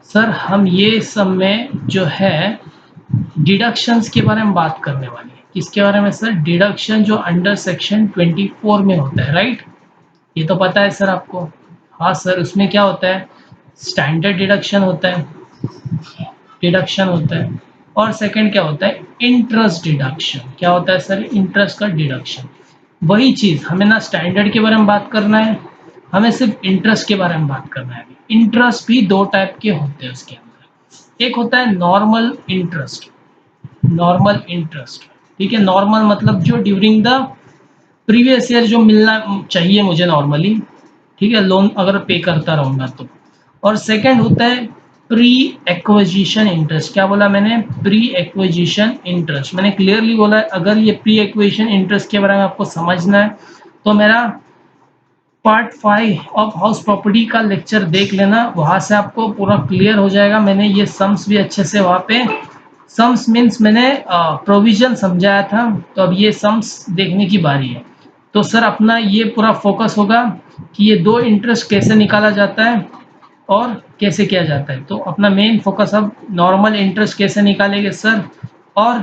सर, हम ये सब में जो है डिडक्शंस के बारे में बात करने वाले हैं। किसके बारे में सर? डिडक्शन जो अंडर सेक्शन 24 में होता है, राइट। ये तो पता है सर आपको। हाँ सर, उसमें क्या होता है? स्टैंडर्ड डिडक्शन होता है, और सेकंड क्या होता है? Interest deduction. क्या होता है सर? इंटरेस्ट का डिडक्शन। वही चीज़ हमें ना स्टैंडर्ड के बारे में बात करना है, हमें सिर्फ इंटरेस्ट के बारे में बात करना है। इंटरेस्ट भी दो टाइप के होते हैं उसके अंदर। एक होता है नॉर्मल इंटरेस्ट, ठीक है। नॉर्मल मतलब जो ड्यूरिंग द प्रीवियस ईयर जो मिलना चाहिए मुझे नॉर्मली, ठीक है, लोन अगर पे करता रहूँगा तो। और सेकंड होता है प्री एक्विजिशन इंटरेस्ट। क्या बोला मैंने? Pre acquisition interest. मैंने क्लियरली बोला है, अगर ये प्री एक्विजिशन इंटरेस्ट के बारे में आपको समझना है तो मेरा पार्ट 5 ऑफ हाउस प्रॉपर्टी का लेक्चर देख लेना, वहाँ से आपको पूरा क्लियर हो जाएगा। मैंने ये सम्स भी अच्छे से वहाँ पे, सम्स मीन्स मैंने प्रोविजन समझाया था, तो अब ये सम्स देखने की बारी है। तो सर अपना ये पूरा फोकस होगा कि ये दो इंटरेस्ट कैसे निकाला जाता है और कैसे किया जाता है। तो अपना मेन फोकस अब नॉर्मल इंटरेस्ट कैसे निकालेंगे सर, और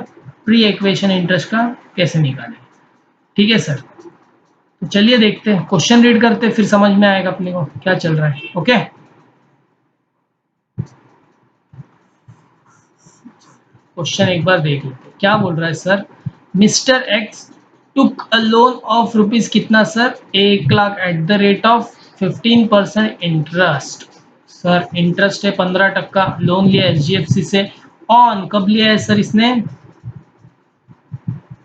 प्री एक्वेशन इंटरेस्ट का कैसे निकालेंगे, ठीक है सर। तो चलिए देखते हैं, क्वेश्चन रीड करते हैं, फिर समझ में आएगा अपने को क्या चल रहा है। ओके, क्वेश्चन एक बार देख लेते हैं क्या बोल रहा है sir. Mister X took a loan of rupees कितना sir? 1,00,000 at the rate of 15% interest. Sir interest है 15%, लोन लिया HDFC से। ऑन कब लिया है सर इसने?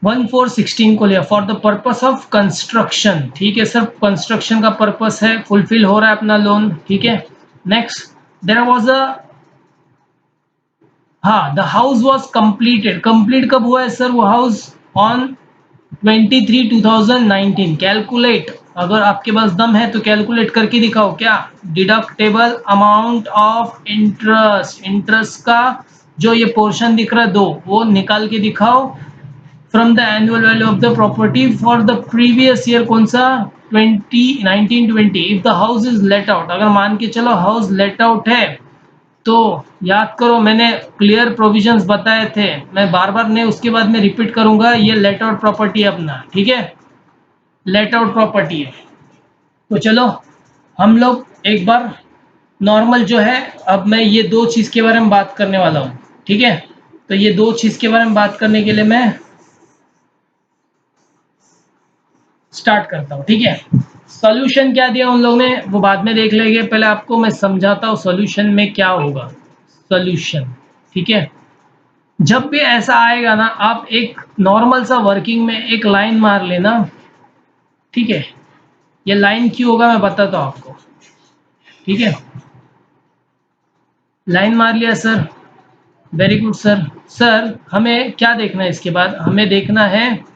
1/4/16 को लिया, for the purpose of construction, ठीक है सर, कंस्ट्रक्शन का पर्पस है, फुलफिल हो रहा है अपना लोन, ठीक है। नेक्स्ट, देयर वाज अ, हाँ, the house was completed. Complete कब हुआ है सर वो हाउस? ऑन 23/2019। कैलकुलेट, अगर आपके पास दम है तो कैलकुलेट करके दिखाओ। क्या? Deductible amount of interest, interest का जो ये पोर्शन दिख रहा है 2, वो निकाल के दिखाओ from the annual value of the property for the previous year. कौन सा? 1920। If the house is let out, अगर मान के चलो हाउस लेट आउट है तो याद करो मैंने क्लियर प्रोविजंस बताए थे, मैं बार बार नहीं उसके बाद में रिपीट करूंगा। ये लेट आउट प्रॉपर्टी है अपना, ठीक है, लेट आउट प्रॉपर्टी है। तो चलो हम लोग एक बार नॉर्मल जो है, अब मैं ये दो चीज़ के बारे में बात करने वाला हूँ, ठीक है। तो ये दो चीज़ के बारे में बात करने के लिए मैं स्टार्ट करता हूँ, ठीक है। सॉल्यूशन क्या दिया उन लोगों ने वो बाद में देख लेंगे, पहले आपको मैं समझाता हूँ सॉल्यूशन में क्या होगा। सॉल्यूशन, ठीक है। जब भी ऐसा आएगा ना, आप एक नॉर्मल सा वर्किंग में एक लाइन मार लेना, ठीक है। ये लाइन क्यों होगा मैं बताता हूँ आपको, ठीक है। लाइन मार लिया sir, very good sir. Sir हमें क्या देखना है इसके बाद? हमें देखना है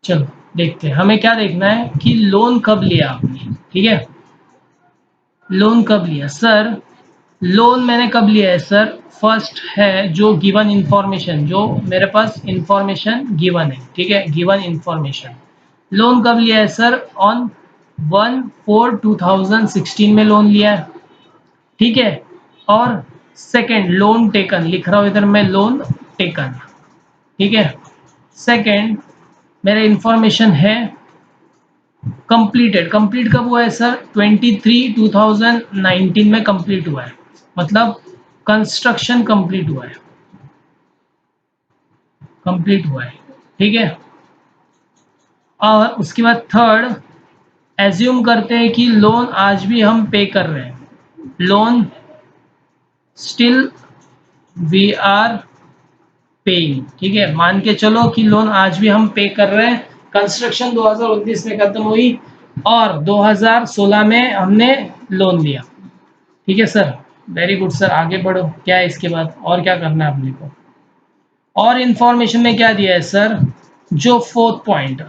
चलो देखते हैं हमें क्या देखना है कि लोन कब लिया आपने, ठीक है। लोन कब लिया सर? लोन मैंने कब लिया है सर? फर्स्ट है जो गिवन इंफॉर्मेशन, जो मेरे पास इंफॉर्मेशन गिवन है, ठीक है, गिवन इंफॉर्मेशन। लोन कब लिया है सर? ऑन 1/4/2016 में लोन लिया है, ठीक है। और सेकंड लोन टेकन लिख रहा हूँ इधर मैं, लोन टेकन, ठीक है। सेकंड मेरा इंफॉर्मेशन है कंप्लीटेड। कंप्लीट कब हुआ है सर? 23/2019 में कंप्लीट हुआ है, मतलब कंस्ट्रक्शन कंप्लीट हुआ है, कंप्लीट हुआ है, ठीक है। और उसके बाद थर्ड, एज्यूम करते हैं कि लोन आज भी हम पे कर रहे हैं, loan still we are paying, ठीक है। मान के चलो कि लोन आज भी हम पे कर रहे हैं, कंस्ट्रक्शन 2019 में खत्म हुई और 2016 में हमने लोन लिया, ठीक है सर। वेरी गुड सर, आगे बढ़ो, क्या है इसके बाद और क्या करना है अपने को? और इंफॉर्मेशन में क्या दिया है सर? जो फोर्थ पॉइंट,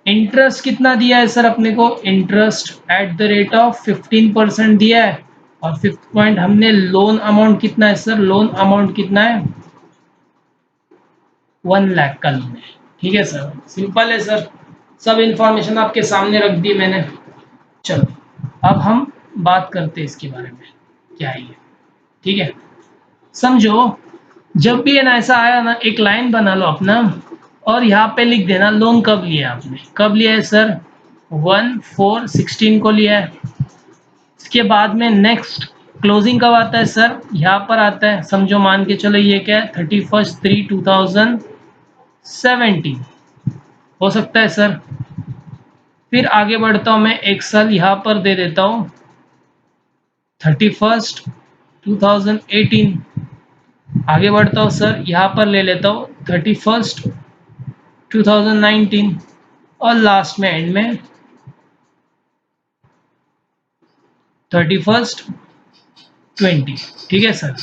इंटरेस्ट कितना दिया है सर अपने को? Interest eight the rate of 15% दिया है। और फिफ्थ पॉइंट हमने लोन अमाउंट कितना है सर? लोन अमाउंट कितना है? 1 लाख का लोन है, ठीक है सर। सिंपल है सर, सब इंफॉर्मेशन आपके सामने रख दी मैंने। चलो अब हम बात करते हैं इसके बारे में, क्या है ये, ठीक है। समझो जब भी ना ऐसा आया ना, एक लाइन बना लो अपना और यहाँ पे लिख देना लोन कब लिया आपने। कब लिया है सर? 1/4/16 को लिया है। इसके बाद में नेक्स्ट क्लोजिंग कब आता है सर? यहाँ पर आता है, समझो मान के चलो ये क्या है, 31/3/2017 हो सकता है सर। फिर आगे बढ़ता हूँ मैं, एक साल यहाँ पर दे देता हूँ 31/2018। आगे बढ़ता हूँ सर, यहाँ पर ले लेता हूँ 31/2019 और लास्ट में एंड में 31/20, ठीक है सर।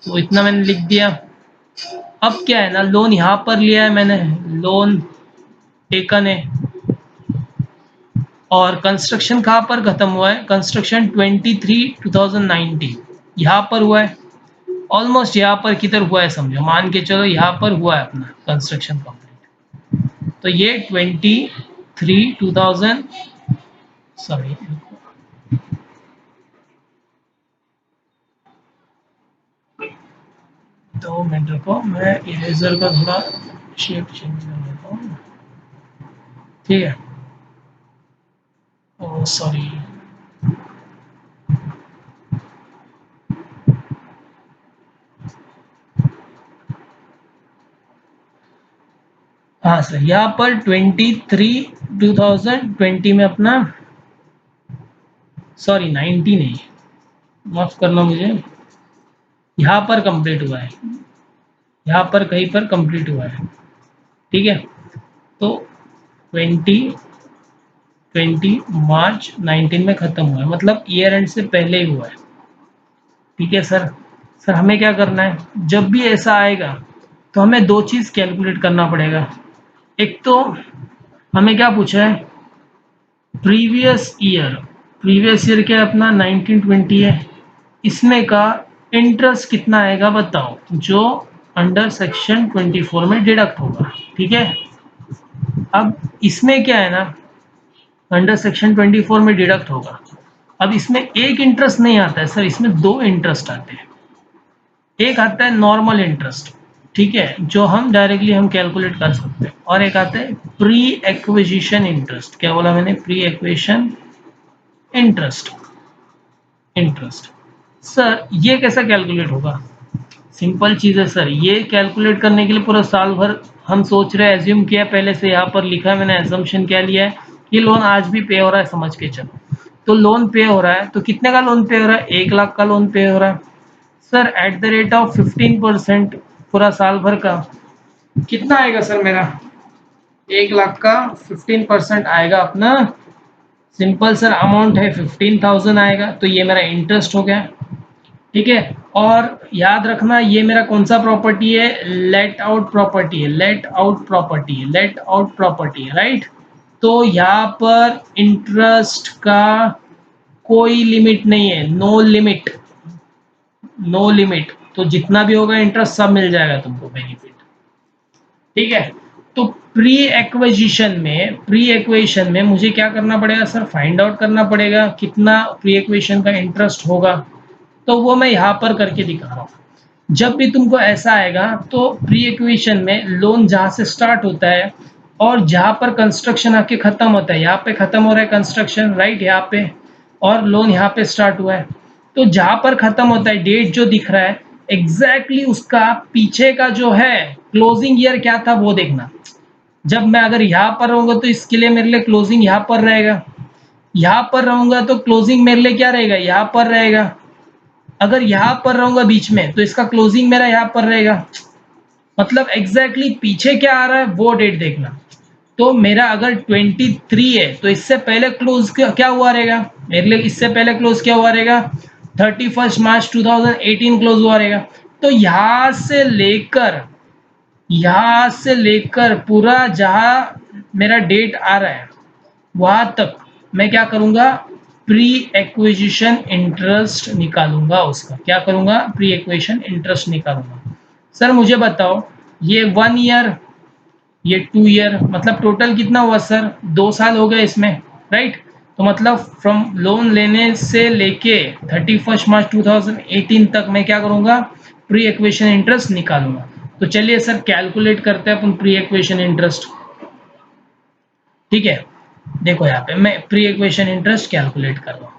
तो इतना मैंने लिख दिया। अब क्या है ना, लोन यहाँ पर लिया है मैंने, लोन टेकन है, और कंस्ट्रक्शन कहाँ पर खत्म हुआ है? कंस्ट्रक्शन 23/2019 यहाँ पर हुआ है, ऑलमोस्ट यहाँ पर किधर हुआ है समझो, मान के चलो यहाँ पर हुआ है अपना कंस्ट्रक्शन कंप्लीट। तो ये 23/2000 सॉरी 2 मिनट को मैं इरेजर का थोड़ा शेप चेंज कर लेता हूँ, ठीक है। ओ सॉरी, हाँ सर, यहाँ पर 23/2020 में अपना, सॉरी 19 है, माफ करना मुझे, यहाँ पर कंप्लीट हुआ है, यहाँ पर कहीं पर कंप्लीट हुआ है, ठीक है। तो 20/20 मार्च 19 में ख़त्म हुआ है, मतलब ईयर एंड से पहले ही हुआ है, ठीक है सर। सर हमें क्या करना है, जब भी ऐसा आएगा तो हमें दो चीज़ कैलकुलेट करना पड़ेगा। एक तो हमें क्या पूछा है, प्रीवियस ईयर क्या है अपना 1920 है, इसमें का इंटरेस्ट कितना आएगा बताओ, जो अंडर सेक्शन 24 में डिडक्ट होगा। ठीक है, अब इसमें क्या है ना, अंडर सेक्शन 24 में डिडक्ट होगा। अब इसमें एक इंटरेस्ट नहीं आता है सर, इसमें दो इंटरेस्ट आते हैं। एक आता है नॉर्मल इंटरेस्ट, ठीक है, जो हम डायरेक्टली हम कैलकुलेट कर सकते हैं, और एक आता है प्री एक्विजिशन इंटरेस्ट। क्या बोला मैंने, प्री एक्विजिशन इंटरेस्ट। सर ये कैसा कैलकुलेट होगा, सिंपल चीज़ है सर। ये कैलकुलेट करने के लिए पूरा साल भर हम सोच रहे हैं, एज्यूम किया पहले से, यहाँ पर लिखा है मैंने, एजम्पशन क्या लिया है कि लोन आज भी पे हो रहा है, समझ के चलो। तो लोन पे हो रहा है, तो कितने का लोन पे हो रहा है, 1 लाख का लोन पे हो रहा है sir, eight the rate of 15%, पूरा साल भर का कितना आएगा सर मेरा, 1 लाख का 15% आएगा अपना, सिंपल सर अमाउंट है 15,000 आएगा, तो ये मेरा इंटरेस्ट हो गया। ठीक है, और याद रखना ये मेरा कौन सा प्रॉपर्टी है, लेट आउट प्रॉपर्टी है, राइट। तो यहाँ पर इंटरेस्ट का कोई लिमिट नहीं है, नो लिमिट, तो जितना भी होगा इंटरेस्ट सब मिल जाएगा तुमको बेनिफिट। ठीक है, तो प्री एक्विजिशन में मुझे क्या करना पड़ेगा सर, फाइंड आउट करना पड़ेगा कितना प्री एक्विजिशन का इंटरेस्ट होगा, तो वो मैं यहाँ पर करके दिखा रहा हूँ। जब भी तुमको ऐसा आएगा तो प्री एक्विजिशन में लोन जहाँ से स्टार्ट होता है और जहाँ पर कंस्ट्रक्शन आके खत्म होता है, यहाँ पे खत्म हो रहा है कंस्ट्रक्शन, राइट, यहाँ पे, और लोन यहाँ पे स्टार्ट हुआ है, तो जहाँ पर खत्म होता है डेट जो दिख रहा है एग्जैक्टली उसका पीछे का जो है क्लोजिंग ईयर क्या था वो देखना। जब मैं अगर यहाँ पर रहूंगा तो इसके लिए मेरे लिए क्लोजिंग यहाँ पर रहेगा, यहाँ पर रहूंगा तो क्लोजिंग मेरे लिए क्या रहेगा, यहाँ पर रहेगा। अगर यहाँ पर रहूंगा बीच में तो इसका क्लोजिंग मेरा यहाँ पर रहेगा। मतलब एग्जैक्टली पीछे क्या आ रहा है वो डेट देखना। तो मेरा अगर 23 है तो इससे पहले क्लोज क्या हुआ रहेगा, मेरे लिए इससे पहले क्लोज क्या हुआ रहेगा, 31 मार्च 2018 क्लोज हुआ रहेगा। तो यहाँ से लेकर पूरा जहाँ मेरा डेट आ रहा है वहां तक मैं क्या करूंगा, प्री एक्विजिशन इंटरेस्ट निकालूंगा उसका। क्या करूंगा, प्री एक्विजिशन इंटरेस्ट निकालूंगा। सर मुझे बताओ, ये 1 ईयर, ये 2 ईयर, मतलब टोटल कितना हुआ सर, 2 साल हो गए इसमें, राइट। तो मतलब फ्रॉम लोन लेने से लेके 31 मार्च 2018 तक मैं क्या करूंगा, प्री एक्विजिशन इंटरेस्ट निकालूंगा। तो चलिए सर कैलकुलेट करते हैं अपन प्री एक्विजिशन इंटरेस्ट। ठीक है, देखो यहाँ पे मैं प्री एक्विजिशन इंटरेस्ट कैलकुलेट कर रहा हूँ।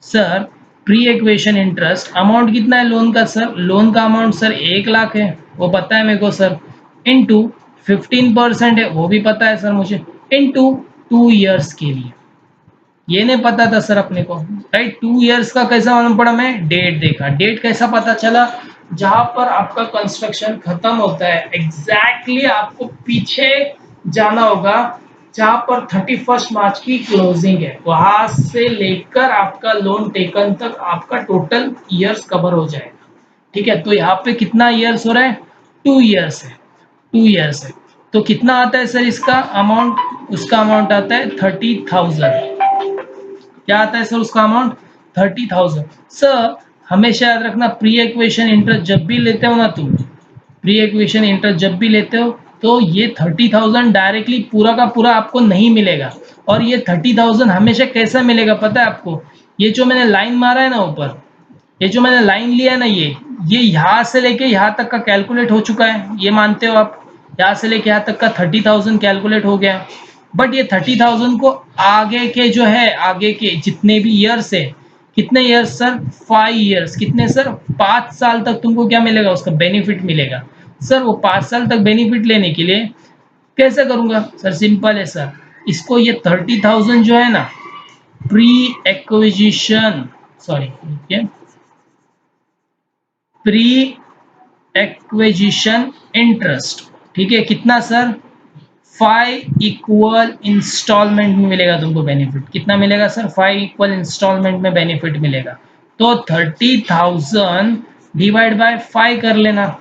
Sir pre acquisition interest amount कितना है लोन का, सर लोन का अमाउंट सर 1 लाख है, वो पता है मेरे को सर, इनटू 15% है वो भी पता है सर मुझे, इनटू 2 ईयर्स के लिए, ये नहीं पता था सर अपने को, राइट। 2 ईयर्स का कैसा मालूम पड़ा, मैं डेट देखा, डेट कैसा पता चला, जहां पर आपका कंस्ट्रक्शन खत्म होता है एग्जैक्टली आपको पीछे जाना होगा, जहां पर 31 मार्च की क्लोजिंग है, वहां से लेकर आपका लोन टेकन तक आपका टोटल ईयर्स कवर हो जाएगा। ठीक है, तो यहाँ पे कितना ईयर्स हो रहा है, 2 ईयर्स है, 2 ईयर्स है। तो कितना आता है सर इसका अमाउंट, उसका अमाउंट आता है 30,000। क्या आता है सर उसका अमाउंट, 30,000। सर हमेशा याद रखना, प्री एक्विजिशन इंटरेस्ट जब भी लेते हो ना तुम, प्री एक्विजिशन इंटरेस्ट जब भी लेते हो तो ये 30,000 डायरेक्टली पूरा का पूरा आपको नहीं मिलेगा। और ये 30,000 हमेशा कैसा मिलेगा पता है आपको, ये जो मैंने लाइन मारा है ना ऊपर, ये जो मैंने लाइन लिया है ना, ये यहाँ से लेके यहाँ तक का कैलकुलेट हो चुका है, ये मानते हो आप, यहाँ से लेके यहाँ तक का 30,000 कैलकुलेट हो गया। बट ये 30,000 को आगे के जो है, आगे के जितने भी ईयर्स है, कितने ईयर्स सर, 5 ईयर्स, कितने सर, 5 साल तक तुमको क्या मिलेगा, उसका बेनिफिट मिलेगा। सर वो 5 साल तक बेनिफिट लेने के लिए कैसे करूंगा सर, सिंपल है सर, इसको ये 30,000 जो है ना, pre acquisition, sorry pre acquisition interest, ठीक है, कितना सर, 5 इक्वल इंस्टॉलमेंट में मिलेगा तुमको बेनिफिट, कितना मिलेगा सर, 5 इक्वल इंस्टॉलमेंट में बेनिफिट मिलेगा। तो 30,000 डिवाइड बाय 5 कर लेना,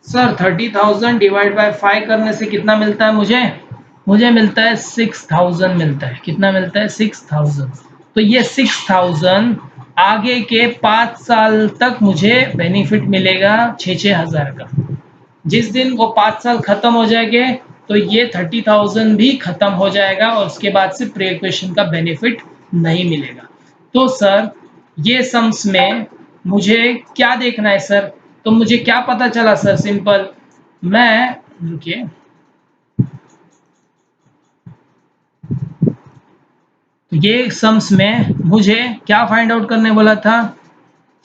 सर 30,000 डिवाइड बाय 5 करने से कितना मिलता है मुझे? मुझे मिलता है 6,000 मिलता है। कितना मिलता है? 6,000। तो ये 6,000 आगे के 5 साल तक मुझे बेनिफिट मिलेगा 6,000 का। जिस दिन वो 5 साल खत्म हो जाएंगे तो ये 30,000 भी खत्म हो जाएगा और उसके बाद से प्री इक्वेशन का बेनिफिट नहीं मिलेगा। तो सर ये सम्स में मुझे क्या देखना है सर? तो मुझे क्या पता चला सर? सिंपल, मैं रुकिए, तो ये सम्स में मुझे क्या फाइंड आउट करने बोला था?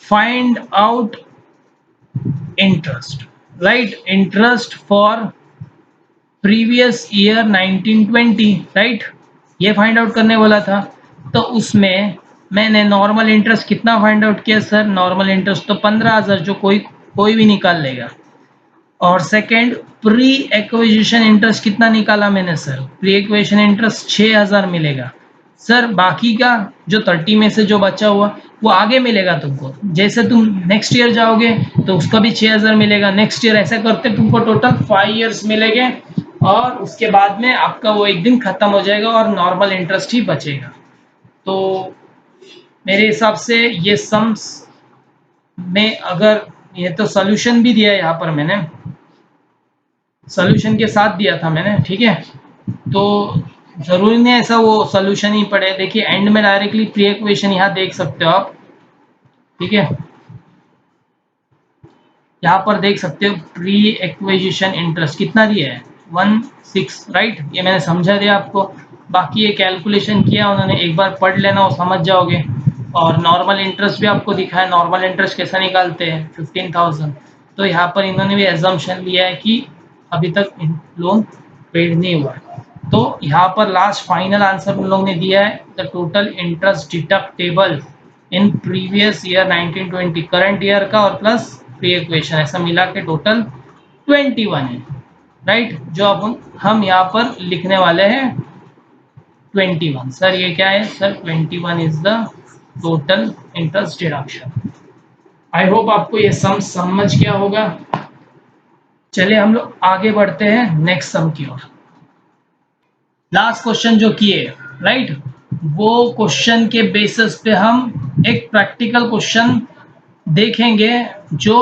Find out interest, right? Interest for previous year 1920, right? ये फाइंड आउट करने वाला था। तो उसमें मैंने नॉर्मल इंटरेस्ट कितना फाइंड आउट किया सर? नॉर्मल इंटरेस्ट तो 15,000, जो कोई कोई भी निकाल लेगा। और सेकंड, प्री एक्विजिशन इंटरेस्ट कितना निकाला मैंने सर? प्री एक्विजिशन इंटरेस्ट 6,000 मिलेगा सर। बाकी का जो 30 में से जो बचा हुआ वो आगे मिलेगा तुमको। जैसे तुम नेक्स्ट ईयर जाओगे तो उसका भी 6,000 मिलेगा, नेक्स्ट ईयर, ऐसा करते तुमको टोटल 5 ईयर्स मिलेंगे और उसके बाद में आपका वो एक दिन खत्म हो जाएगा और नॉर्मल इंटरेस्ट ही बचेगा। तो मेरे हिसाब से ये सम्स में, अगर ये तो सोल्यूशन भी दिया है यहाँ पर, मैंने सोल्यूशन के साथ दिया था मैंने, ठीक है? तो जरूरी नहीं ऐसा वो सोल्यूशन ही पड़े। देखिए एंड में डायरेक्टली प्री इक्वेशन यहाँ देख सकते हो आप, ठीक है? यहाँ पर देख सकते हो प्री एक्विजिशन इंटरेस्ट कितना दिया है? 16, राइट? ये मैंने समझा दिया आपको। बाकी ये कैलकुलेशन किया उन्होंने, एक बार पढ़ लेना और समझ जाओगे। और नॉर्मल इंटरेस्ट भी आपको दिखाया, नॉर्मल इंटरेस्ट कैसा निकालते हैं? 15,000। तो यहाँ पर इन्होंने भी एजम्पशन लिया है कि अभी तक लोन पेड नहीं हुआ है। तो यहाँ पर लास्ट फाइनल आंसर उन लोगों ने दिया है, the total interest deductible in previous year 1920, current year का और प्लस प्री इक्वेशन, ऐसा मिला के टोटल 21 है, राइट? जो अब हम यहाँ पर लिखने वाले हैं 21। सर ये क्या है sir? 21 is the total interest deduction. I hope आपको ये सम समझ गया होगा। चलिए हम लोग आगे बढ़ते हैं नेक्स्ट सम की ओर। लास्ट क्वेश्चन जो किए, राइट, वो क्वेश्चन के बेसिस पे हम एक प्रैक्टिकल क्वेश्चन देखेंगे जो,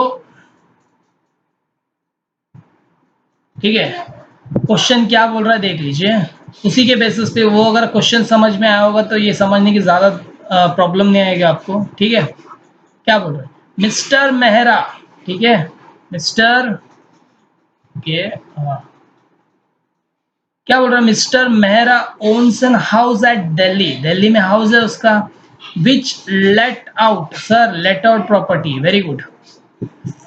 ठीक है, क्वेश्चन क्या बोल रहा है देख लीजिए। उसी के बेसिस पे वो अगर क्वेश्चन समझ में आया होगा तो ये समझने की ज्यादा प्रॉब्लम नहीं आएगी आपको, ठीक है? क्या बोल रहा है? मिस्टर मेहरा, ठीक है, मिस्टर के क्या बोल रहा है? Mister Mehra owns an house at Delhi, Delhi में हाउस है उसका, which let out, sir let out property, very good.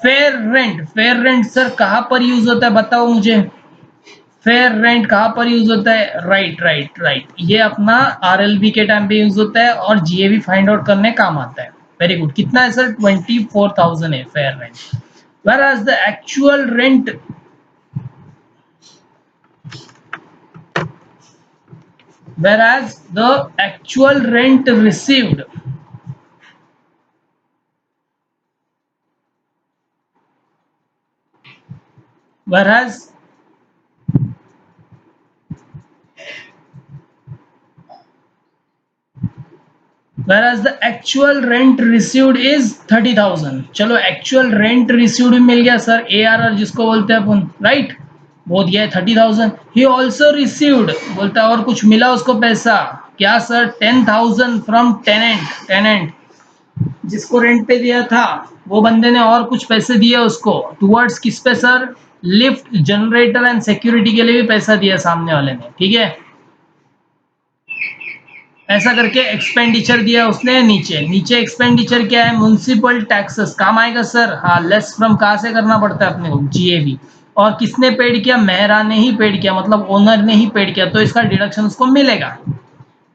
Fair rent, fair rent sir कहां पर यूज होता है बताओ मुझे? फेयर रेंट कहां पर यूज होता है? राइट राइट राइट, ये अपना आरएलबी के टाइम पे यूज होता है और जीएबी फाइंड आउट करने काम आता है। Very good. कितना है सर? 24,000 है fair rent. whereas the actual rent whereas the actual rent received whereas whereas the actual rent received is 30,000। चलो एक्चुअल रेंट रिसीव्ड भी मिल गया सर, ARR जिसको बोलते हैं अपन, राइट? वो दिया है 30,000। ही ऑल्सो रिसीव्ड, बोलता है और कुछ मिला उसको पैसा, क्या सर? 10,000 फ्रॉम टेनेंट, टेनेंट जिसको रेंट पे दिया था वो बंदे ने और कुछ पैसे दिए उसको, टुवर्ड्स किस पे sir? Lift, generator and security के लिए भी पैसा दिया सामने वाले ने, ठीक है? ऐसा करके एक्सपेंडिचर दिया उसने। नीचे नीचे एक्सपेंडिचर क्या है? म्युनिसिपल टैक्सेस काम आएगा सर। हाँ, लेस फ्रॉम कहाँ से करना पड़ता है अपने को? जीएबी। और किसने पेड किया? मेहरा ने ही पेड किया, मतलब ओनर ने ही पेड किया, तो इसका डिडक्शन उसको मिलेगा।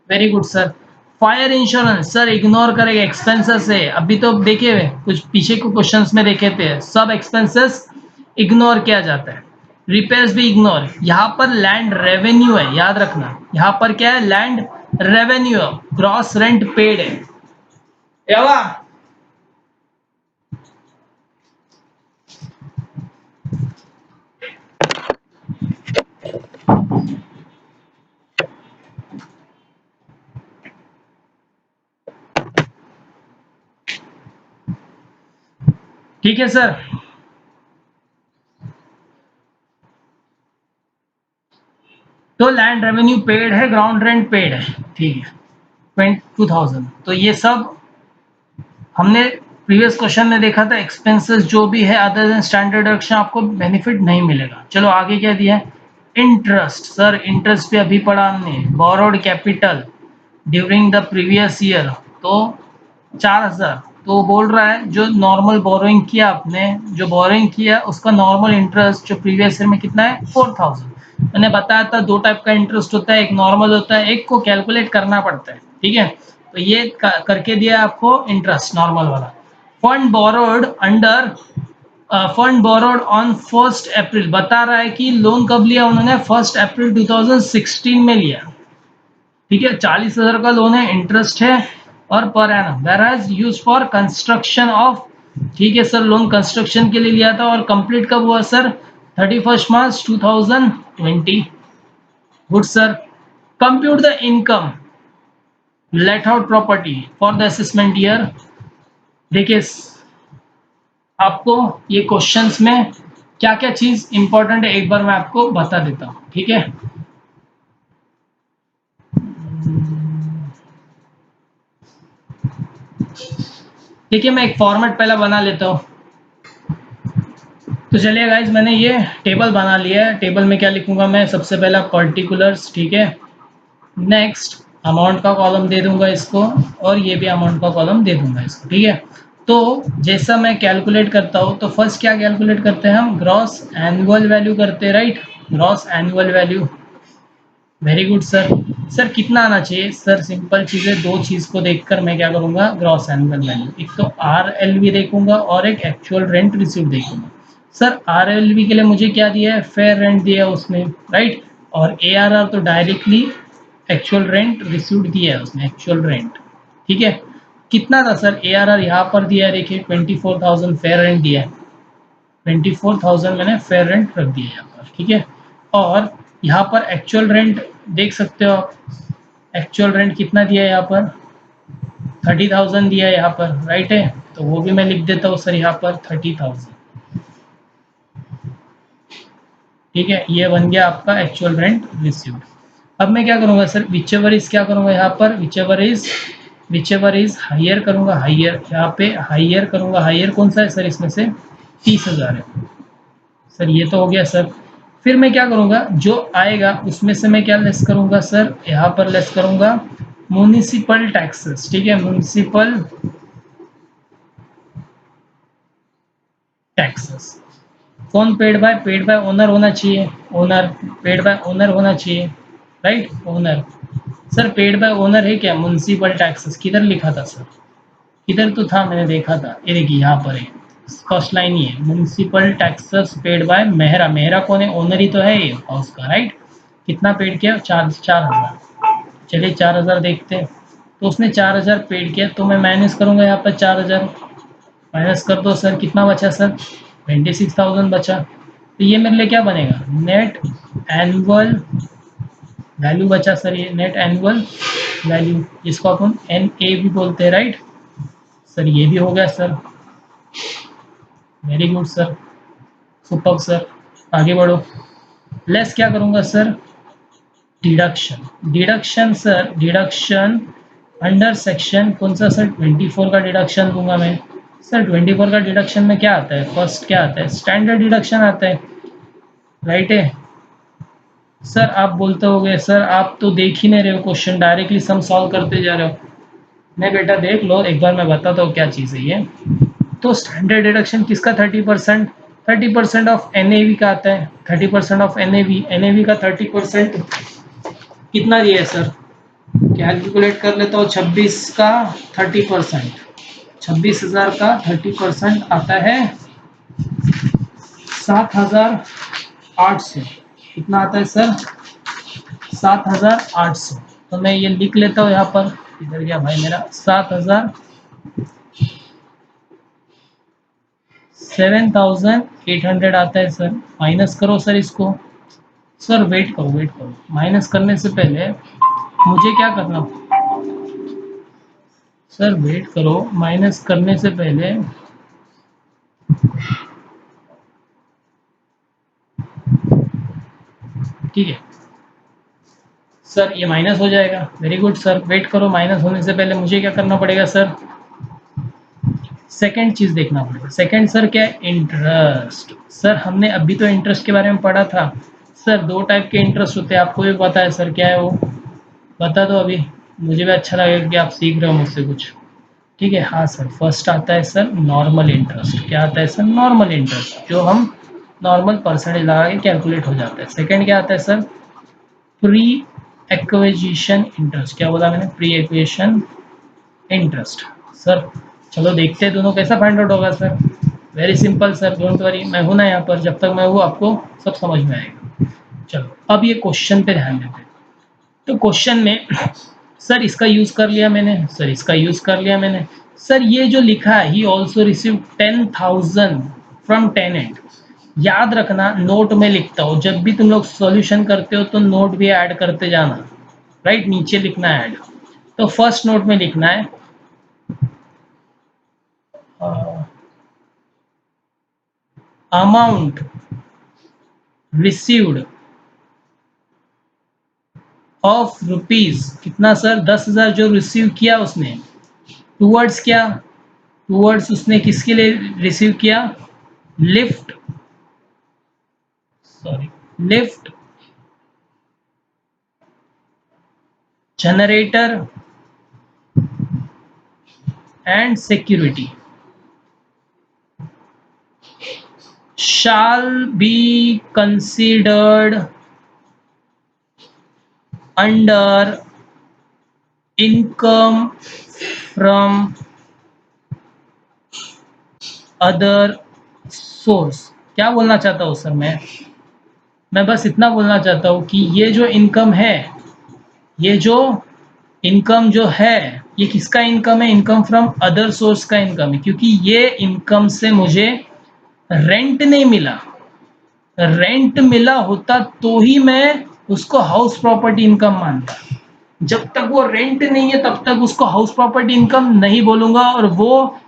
Very good sir. Fire insurance sir ignore करेगा, एक्सपेंसेस है। अभी तो देखे कुछ पीछे के क्वेश्चंस में देखे थे, सब एक्सपेंसेस इग्नोर किया जाता है। रिपेयर्स भी इग्नोर। यहाँ पर लैंड रेवेन्यू है, याद रखना। यहाँ पर क्या है? Land revenue, gross rent paid है। यावा ठीक है सर। तो लैंड रेवेन्यू पेड है, ग्राउंड रेंट पेड है, ठीक है 2000। तो ये सब हमने प्रीवियस क्वेश्चन में देखा था। एक्सपेंसेस जो भी है अदर देन स्टैंडर्ड डिडक्शन आपको बेनिफिट नहीं मिलेगा। चलो आगे क्या दिया है, इंटरेस्ट। सर इंटरेस्ट पे अभी पढ़ा हमने, borrowed capital during the previous year तो 4000। तो बोल रहा है जो नॉर्मल बोरोइंग किया आपने, जो बोरोइंग किया उसका नॉर्मल इंटरेस्ट जो प्रीवियस ईयर में कितना है 4000। मैंने बताया था दो टाइप का इंटरेस्ट होता है, एक नॉर्मल होता है, एक को कैलकुलेट करना पड़ता है, ठीक है। तो ये करके दिया आपको इंटरेस्ट नॉर्मल वाला। Fund borrowed under, fund borrowed on 1 अप्रैल, बता रहा है कि लोन कब लिया उन्होंने, 1 अप्रैल 2016 में लिया, ठीक है। 40,000 का लोन है, इंटरेस्ट है और per annum whereas use for construction of, ठीक है सर। लोन कंस्ट्रक्शन के लिए लिया था और कंप्लीट कब हुआ sir, 31 March 2020। Good sir. Compute the income late out property for the assessment year. देखिए आपको ये क्वेश्चंस में क्या क्या चीज इंपॉर्टेंट है एक बार मैं आपको बता देता हूँ, ठीक है। ठीक है, मैं एक फॉर्मेट पहले बना लेता हूँ। तो चलिए गाइज मैंने ये टेबल बना लिया है। टेबल में क्या लिखूंगा मैं, सबसे पहला पर्टिकुलर्स, ठीक है। नेक्स्ट अमाउंट का कॉलम दे दूंगा इसको और ये भी अमाउंट का कॉलम दे दूंगा इसको, ठीक है। तो जैसा मैं कैलकुलेट करता हूँ तो फर्स्ट क्या कैलकुलेट करते हैं हम, ग्रॉस एनुअल वैल्यू करते हैं, right. Gross annual value, very good sir. Sir कितना आना चाहिए सर, सिंपल चीज़ है, दो चीज़ को देखकर मैं क्या करूँगा, ग्रॉस एनुअल वैल्यू, एक तो RLV देखूंगा और एक एक्चुअल रेंट रिसीव देखूंगा। सर RLV के लिए मुझे क्या दिया है, फेयर रेंट दिया है उसने, राइट। और ARR तो डायरेक्टली एक्चुअल रेंट रिसीव्ड दिया है उसने, एक्चुअल रेंट, ठीक है। कितना था सर ARR, यहाँ पर दिया है, देखिए 24,000 फेयर रेंट दिया है, 24,000 मैंने फेयर रेंट रख दिया है यहाँ पर, ठीक है। और यहाँ पर एक्चुअल रेंट देख सकते हो आप, एक्चुअल रेंट कितना दिया है यहाँ पर, 30,000 दिया है यहाँ पर, राइट है। तो वो भी मैं लिख देता हूँ सर यहाँ पर 30,000, ठीक है। ये बन गया आपका एक्चुअल रेंट रिसीव्ड। अब मैं क्या करूँगा सर, विचेवर इज क्या करूँगा यहाँ पर, विचेवर इज हायर करूँगा, हायर यहाँ पे हायर करूँगा। हायर कौन सा है सर, इसमें से 30,000 है सर, ये तो हो गया सर। फिर मैं क्या करूँगा, जो आएगा उसमें से मैं क्या लेस करूँगा सर, यहाँ पर लेस करूँगा म्युनिसिपल टैक्सेस, ठीक है। म्युनिसिपल टैक्सेस कौन पेड बाय ओनर होना चाहिए, ओनर, पेड बाय ओनर होना चाहिए, right, owner. Sir paid by owner है क्या, म्युनिसिपल टैक्सेस किधर लिखा था सर, किधर तो था, मैंने देखा था, ये देखिए यहाँ पर है, फर्स्ट लाइन ही है, municipal taxes paid by Mehra. Mehra कौन है, ओनर ही तो है ये हाउस का, राइट। कितना पेड किया, 4,000। चलिए 4,000 देखते हैं। तो उसने 4,000 पेड किया, तो मैं माइनस करूँगा यहाँ पर 4,000, माइनस कर दो सर, कितना बचा सर, 26,000 बचा। तो ये मेरे लिए क्या बनेगा, नेट एनुअल वैल्यू बचा सर, ये नेट एनुअल वैल्यू, जिसको अपन NA भी बोलते हैं, राइट। सर ये भी हो गया sir, very good sir, super sir. आगे बढ़ो, लेस क्या करूँगा sir, deduction. Deduction sir, deduction under section कौन सा सर, 24 का डिडक्शन दूंगा मैं। सर 24 का डिडक्शन में क्या आता है, फर्स्ट क्या आता है, स्टैंडर्ड डिडक्शन आता है, राइट है। सर आप बोलते होगे सर आप तो देख ही नहीं रहे हो क्वेश्चन, डायरेक्टली सम सॉल्व करते जा रहे हो। नहीं बेटा देख लो एक बार, मैं बताता हूँ क्या चीज़ है ये। तो स्टैंडर्ड डिडक्शन किसका, 30%, 30% ऑफ NAV का आता है, 30% ऑफ NAV, NAV का 30% कितना दिया है सर, कैलकुलेट कर लेता हूँ, 26 का 30%, 26,000 का 30% आता है 7,800। कितना आता है सर, 7,800। तो मैं ये लिख लेता हूँ यहाँ पर, इधर गया भाई मेरा, 7,800 आता है सर, माइनस करो सर इसको, सर वेट करो, माइनस करने से पहले मुझे क्या करना। सर वेट करो, माइनस करने से पहले ठीक है सर, ये माइनस हो जाएगा। वेरी गुड सर, वेट करो, माइनस होने से पहले मुझे क्या करना पड़ेगा सर, सेकंड चीज देखना पड़ेगा। सेकंड सर क्या है, इंटरेस्ट। सर हमने अभी तो इंटरेस्ट के बारे में पढ़ा था। सर दो टाइप के इंटरेस्ट होते हैं, आपको भी पता है सर, क्या है वो, बता दो अभी, मुझे भी अच्छा लगेगा कि आप सीख रहे हो मुझसे कुछ। ठीक है, हाँ सर, फर्स्ट आता है सर नॉर्मल इंटरेस्ट। क्या आता है सर, नॉर्मल इंटरेस्ट, जो हम नॉर्मल परसेंटेज लगा के कैलकुलेट हो जाता है। सेकंड क्या आता है सर, प्री एक्विजिशन इंटरेस्ट। क्या बोला मैंने, प्री एक्विजिशन इंटरेस्ट। सर चलो देखते हैं दोनों कैसा फाइंड आउट होगा sir. Very simple sir, don't worry, मैं हूं ना यहाँ पर, जब तक मैं हूँ आपको सब समझ में आएगा। चलो अब ये क्वेश्चन पे ध्यान देते हैं। तो क्वेश्चन में सर इसका यूज कर लिया मैंने, सर इसका यूज कर लिया मैंने। सर ये जो लिखा है, he also receive 10,000 from tenant. याद रखना, नोट में लिखता हूँ, जब भी तुम लोग सॉल्यूशन करते हो तो नोट भी ऐड करते जाना, राइट, नीचे लिखना है ऐड। तो फर्स्ट नोट में लिखना है अमाउंट रिसीव्ड ऑफ रुपीज, कितना सर, 10,000 जो रिसीव किया उसने, टूवर्ड्स क्या, टूवर्ड्स उसने किसके लिए रिसीव किया, lift, sorry, lift generator and security shall be considered under income from other source। क्या बोलना चाहता हूँ सर मैं बस इतना बोलना चाहता हूँ कि ये जो इनकम है, ये जो इनकम जो है, ये किसका इनकम है, इनकम फ्रॉम अदर सोर्स का इनकम है, क्योंकि ये इनकम से मुझे रेंट नहीं मिला। रेंट मिला होता तो ही मैं उसको हाउस प्रॉपर्टी इनकम मानता। जब तक वो रेंट नहीं है तब तक उसको हाउस प्रॉपर्टी इनकम नहीं बोलूंगा, और वो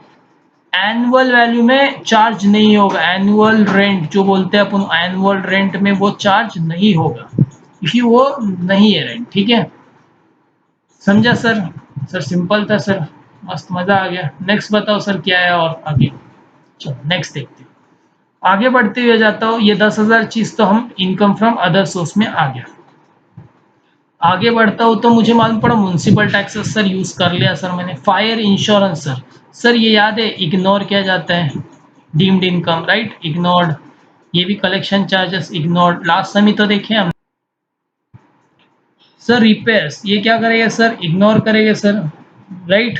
एनुअल वैल्यू में चार्ज नहीं होगा। एनुअल रेंट जो बोलते हैं अपन, एनुअल रेंट में वो चार्ज नहीं होगा, क्योंकि वो नहीं है रेंट। ठीक है, समझा सर। सर सिंपल था सर, मस्त मजा आ गया। नेक्स्ट बताओ सर क्या है और आगे। चलो नेक्स्ट देखते हैं। आगे बढ़ते हुए जाता हूँ, ये 10,000 चीज तो हम इनकम फ्रॉम अदर सोर्स में आ गया। आगे बढ़ता हूँ तो मुझे मालूम पड़ा म्युनिसिपल टैक्सेस सर यूज कर लिया सर मैंने। फायर इंश्योरेंस सर, सर ये याद है इग्नोर किया जाता है, डीम्ड इनकम, राइट, इग्नोर्ड। ये भी कलेक्शन चार्जेस इग्नोर्ड, लास्ट समय तो देखे हम। सर रिपेयर्स, ये क्या करेगा सर, इग्नोर करेगा सर, राइट।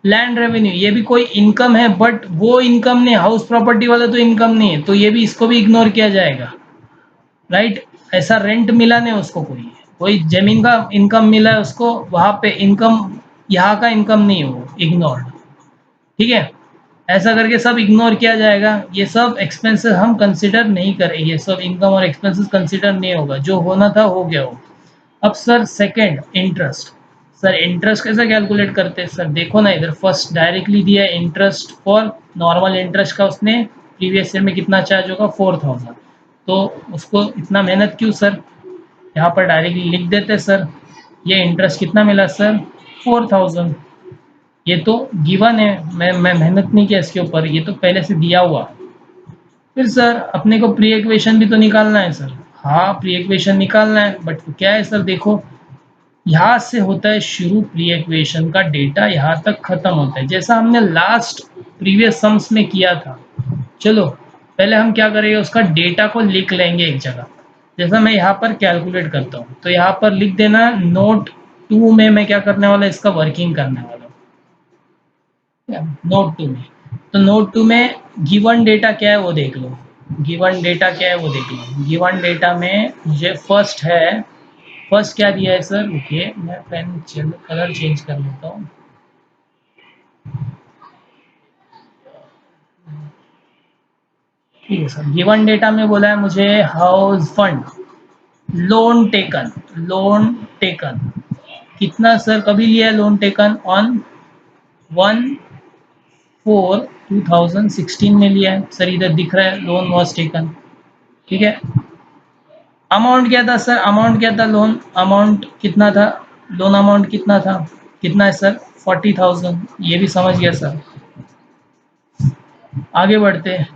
लैंड रेवेन्यू, ये भी कोई इनकम है, बट वो इनकम नहीं, हाउस प्रॉपर्टी वाला तो इनकम नहीं है, तो ये भी, इसको भी इग्नोर किया जाएगा, राइट। ऐसा रेंट मिला नहीं उसको, कोई कोई जमीन का इनकम मिला है उसको, वहां पे इनकम, यहाँ का इनकम नहीं है, वो इग्नोर्ड। ठीक है, ऐसा करके सब इग्नोर किया जाएगा। ये सब एक्सपेंसेस हम कंसिडर नहीं करेंगे, ये सब इनकम और एक्सपेंसेस कंसिडर नहीं होगा, जो होना था हो गया हो। अब sir second interest. Sir interest कैसे कैलकुलेट करते हैं सर, देखो ना इधर, फर्स्ट डायरेक्टली दिया है इंटरेस्ट फॉर नॉर्मल इंटरेस्ट का, उसने प्रीवियस ईयर में कितना चार्ज होगा, 4,000। तो उसको इतना मेहनत क्यों सर, यहाँ पर डायरेक्टली लिख देते सर। ये इंटरेस्ट कितना मिला सर, 4,000। ये तो गिवन है, मैं मेहनत नहीं किया इसके ऊपर, ये तो पहले से दिया हुआ। फिर सर अपने को प्री इक्वेशन भी तो निकालना है सर। हाँ प्री इक्वेशन निकालना है, बट क्या है सर, देखो यहाँ से होता है शुरू, प्री इक्वेशन का डेटा यहाँ तक खत्म होता है, जैसा हमने लास्ट प्रीवियस सम्स में किया था। चलो पहले हम क्या करेंगे, उसका डेटा को लिख लेंगे एक जगह। जैसा मैं यहाँ पर कैलकुलेट करता हूँ, तो यहाँ पर लिख देना नोट 2 में मैं क्या करने वाला, इसका वर्किंग करने वाला हूँ नोट 2 में। तो नोट 2 में गिवन डेटा क्या है वो देख लो, गिवन डेटा क्या है वो देख लो। गिवन डेटा में मुझे फर्स्ट है, फर्स्ट क्या दिया है सर, रुकिए मैं पेन कलर चेंज कर लेता हूँ। ठीक है सर, गिवन डेटा में बोला है मुझे हाउस फंड, लोन टेकन कितना सर, कभी लिया है लोन टेकन? ऑन 1/4/2016 में लिया है सर, इधर दिख रहा है लोन वॉज टेकन। ठीक है, अमाउंट क्या था सर, अमाउंट क्या था, लोन अमाउंट कितना था, लोन अमाउंट कितना था, कितना है सर, 40,000। ये भी समझ गया सर। आगे बढ़ते हैं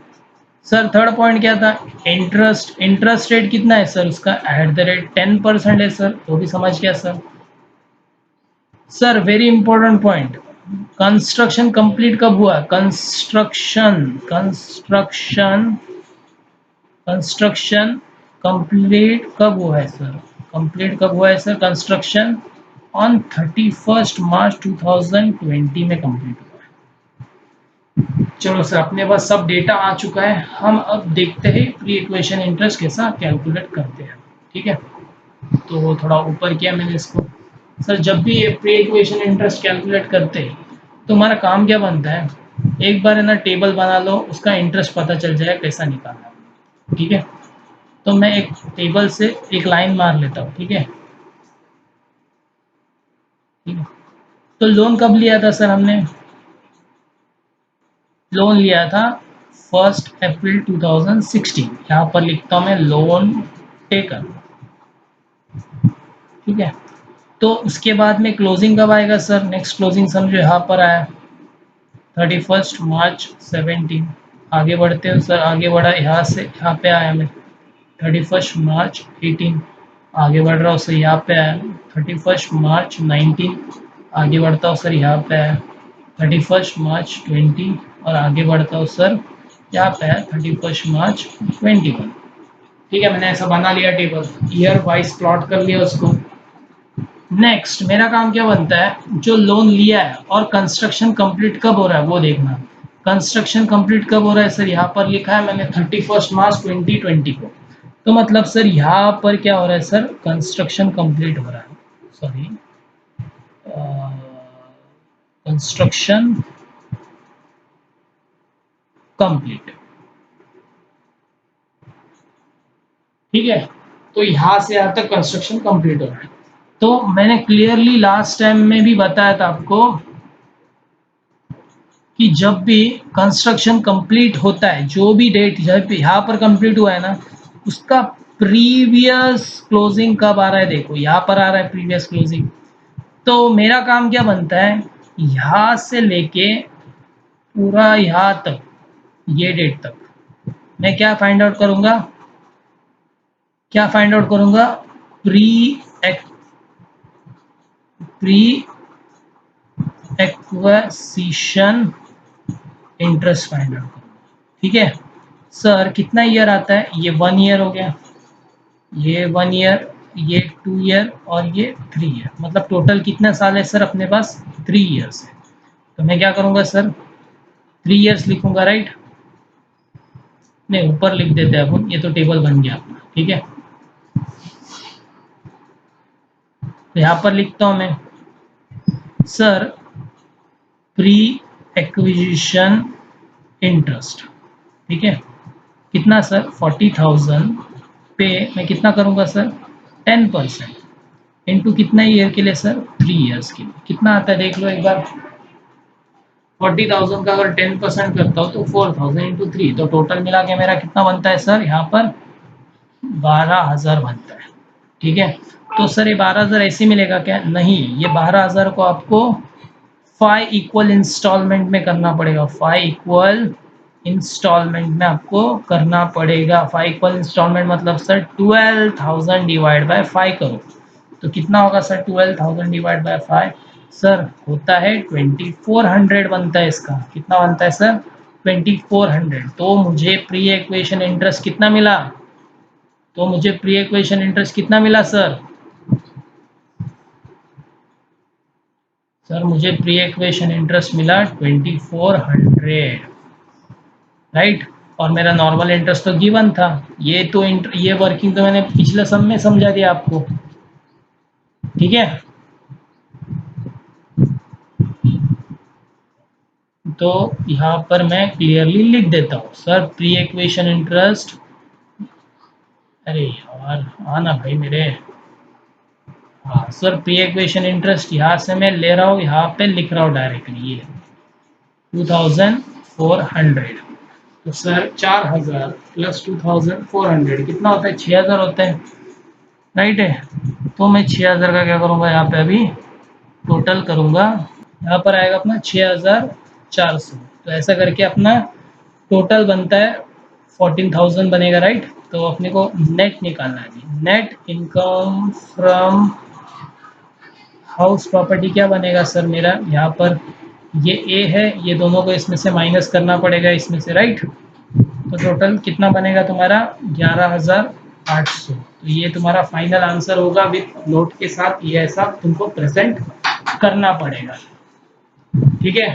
सर, थर्ड पॉइंट क्या था, इंटरेस्ट रेट कितना है सर उसका, एट द रेट 10% है सर, वो भी समझ गया sir. Sir very important point, construction complete कब हुआ, कंस्ट्रक्शन कंप्लीट कब हुआ है सर, कंप्लीट कब हुआ है सर, कंस्ट्रक्शन ऑन 31 मार्च 2020 में कंप्लीट हुआ है। चलो सर, अपने पास सब डेटा आ चुका है, हम अब देखते हैं प्री इक्वेशन इंटरेस्ट कैसा कैलकुलेट करते हैं। ठीक है, तो थोड़ा ऊपर किया मैंने इसको। सर जब भी ये प्री इक्वेशन इंटरेस्ट कैलकुलेट करते हैं तो हमारा काम क्या बनता है, एक बार है ना टेबल बना लो, उसका इंटरेस्ट पता चल जाए कैसा निकालना है। ठीक है, तो मैं एक टेबल से एक लाइन मार लेता हूँ। ठीक है, ठीक है, तो लोन कब लिया था सर हमने, लोन लिया था 1 अप्रैल 2016, यहाँ पर लिखता हूँ मैं लोन टेकन। ठीक है, तो उसके बाद में क्लोजिंग कब आएगा सर, नेक्स्ट क्लोजिंग समझो यहाँ पर आया 31 मार्च 17। आगे बढ़ते हैं सर, आगे बढ़ा यहाँ से यहाँ पे आया मैं 31 मार्च 18। आगे बढ़ रहा हूँ सर, यहाँ पे आया 31 मार्च 19। आगे बढ़ता हूँ सर, यहाँ पे आया 31 मार्च 20। और आगे बढ़ता हूँ सर, यहाँ पे आया 31 मार्च 21। ठीक है, मैंने ऐसा बना लिया टेबल, ईयर वाइज प्लॉट कर लिया उसको। नेक्स्ट मेरा काम क्या बनता है, जो लोन लिया है और कंस्ट्रक्शन कंप्लीट कब हो रहा है वो देखना। कंस्ट्रक्शन कंप्लीट कब हो रहा है सर, यहाँ पर लिखा है मैंने 31 मार्च 2020 को। तो मतलब सर यहाँ पर क्या हो रहा है सर, कंस्ट्रक्शन कंप्लीट हो रहा है, सॉरी कंस्ट्रक्शन कंप्लीट। ठीक है, तो यहाँ से यहाँ तक कंस्ट्रक्शन कंप्लीट हो रहा है। तो मैंने क्लियरली लास्ट टाइम में भी बताया था आपको कि जब भी कंस्ट्रक्शन कंप्लीट होता है, जो भी डेट जब यहाँ पर कंप्लीट हुआ है ना, उसका प्रीवियस क्लोजिंग कब आ रहा है, देखो यहाँ पर आ रहा है प्रीवियस क्लोजिंग। तो मेरा काम क्या बनता है, यहाँ से लेके पूरा यहाँ तक, ये डेट तक मैं क्या फाइंड आउट करूँगा, क्या फाइंड आउट करूँगा, pre pre acquisition interest find out करूँगा। ठीक है सर, कितना ईयर आता है, ये 1 ईयर हो गया, ये 1 ईयर, ये 2 ईयर और ये 3 ईयर, मतलब टोटल कितना साल है सर अपने पास, 3 ईयर्स है। तो मैं क्या करूँगा सर, 3 ईयर्स लिखूंगा, राइट, नहीं ऊपर लिख देते हैं अपन, ये तो टेबल बन गया अपना। ठीक है, तो यहाँ पर लिखता हूँ मैं सर, प्री एक्विजिशन इंटरेस्ट। ठीक है, कितना सर, 40,000 पे मैं कितना करूँगा सर, 10% इंटू कितना ईयर के लिए सर, 3 ईयर्स के लिए, कितना आता है देख लो एक बार। 40,000 का अगर 10% करता हूँ तो 4,000 इंटू 3, तो टोटल मिला के मेरा कितना बनता है सर, यहाँ पर 12,000 बनता है। ठीक है, तो सर ये 12,000 ऐसे मिलेगा क्या, नहीं, ये 12,000 को आपको 5 इक्वल इंस्टॉलमेंट में करना पड़ेगा, 5 इक्वल इंस्टॉलमेंट में आपको करना पड़ेगा। 5 इक्वल इंस्टॉलमेंट मतलब सर 12,000 डिवाइड बाय 5 करो, तो कितना होगा सर, 12,000 डिवाइड बाय 5 सर होता है 2400 बनता है, इसका कितना बनता है सर, 2400। तो मुझे प्री एक्वेशन इंटरेस्ट कितना मिला, तो मुझे प्री एक्वेशन इंटरेस्ट कितना मिला सर, सर मुझे प्री एक्वेशन इंटरेस्ट मिला 2400, राइट। और मेरा नॉर्मल इंटरेस्ट तो गिवन था, ये तो ये वर्किंग तो मैंने पिछले सब में समझा दिया आपको। ठीक है, तो यहाँ पर मैं क्लियरली लिख देता हूँ सर, प्री एक्वेशन इंटरेस्ट अरे यार आना भाई मेरे। हाँ सर, पे इक्वेशन इंटरेस्ट यहाँ से मैं ले रहा हूँ, यहाँ पे लिख रहा हूँ डायरेक्टली ये 2400। तो सर 4000 प्लस 2400 कितना होता है? 6000 होता है, राइट है। तो मैं 6000 का क्या करूँगा, यहाँ पे अभी टोटल करूँगा। यहाँ पर आएगा अपना 6400। तो ऐसा करके अपना टोटल बनता है 14000 बनेगा, राइट। तो अपने को नेट निकालना है जी। Net income from house property क्या बनेगा सर मेरा? यहाँ पर ये ए है, ये दोनों को इसमें से माइनस करना पड़ेगा इसमें से, राइट। तो टोटल कितना बनेगा तुम्हारा? 11800। तो ये तुम्हारा फाइनल आंसर होगा विथ नोट के साथ। ये ऐसा तुमको प्रेजेंट करना पड़ेगा, ठीक है।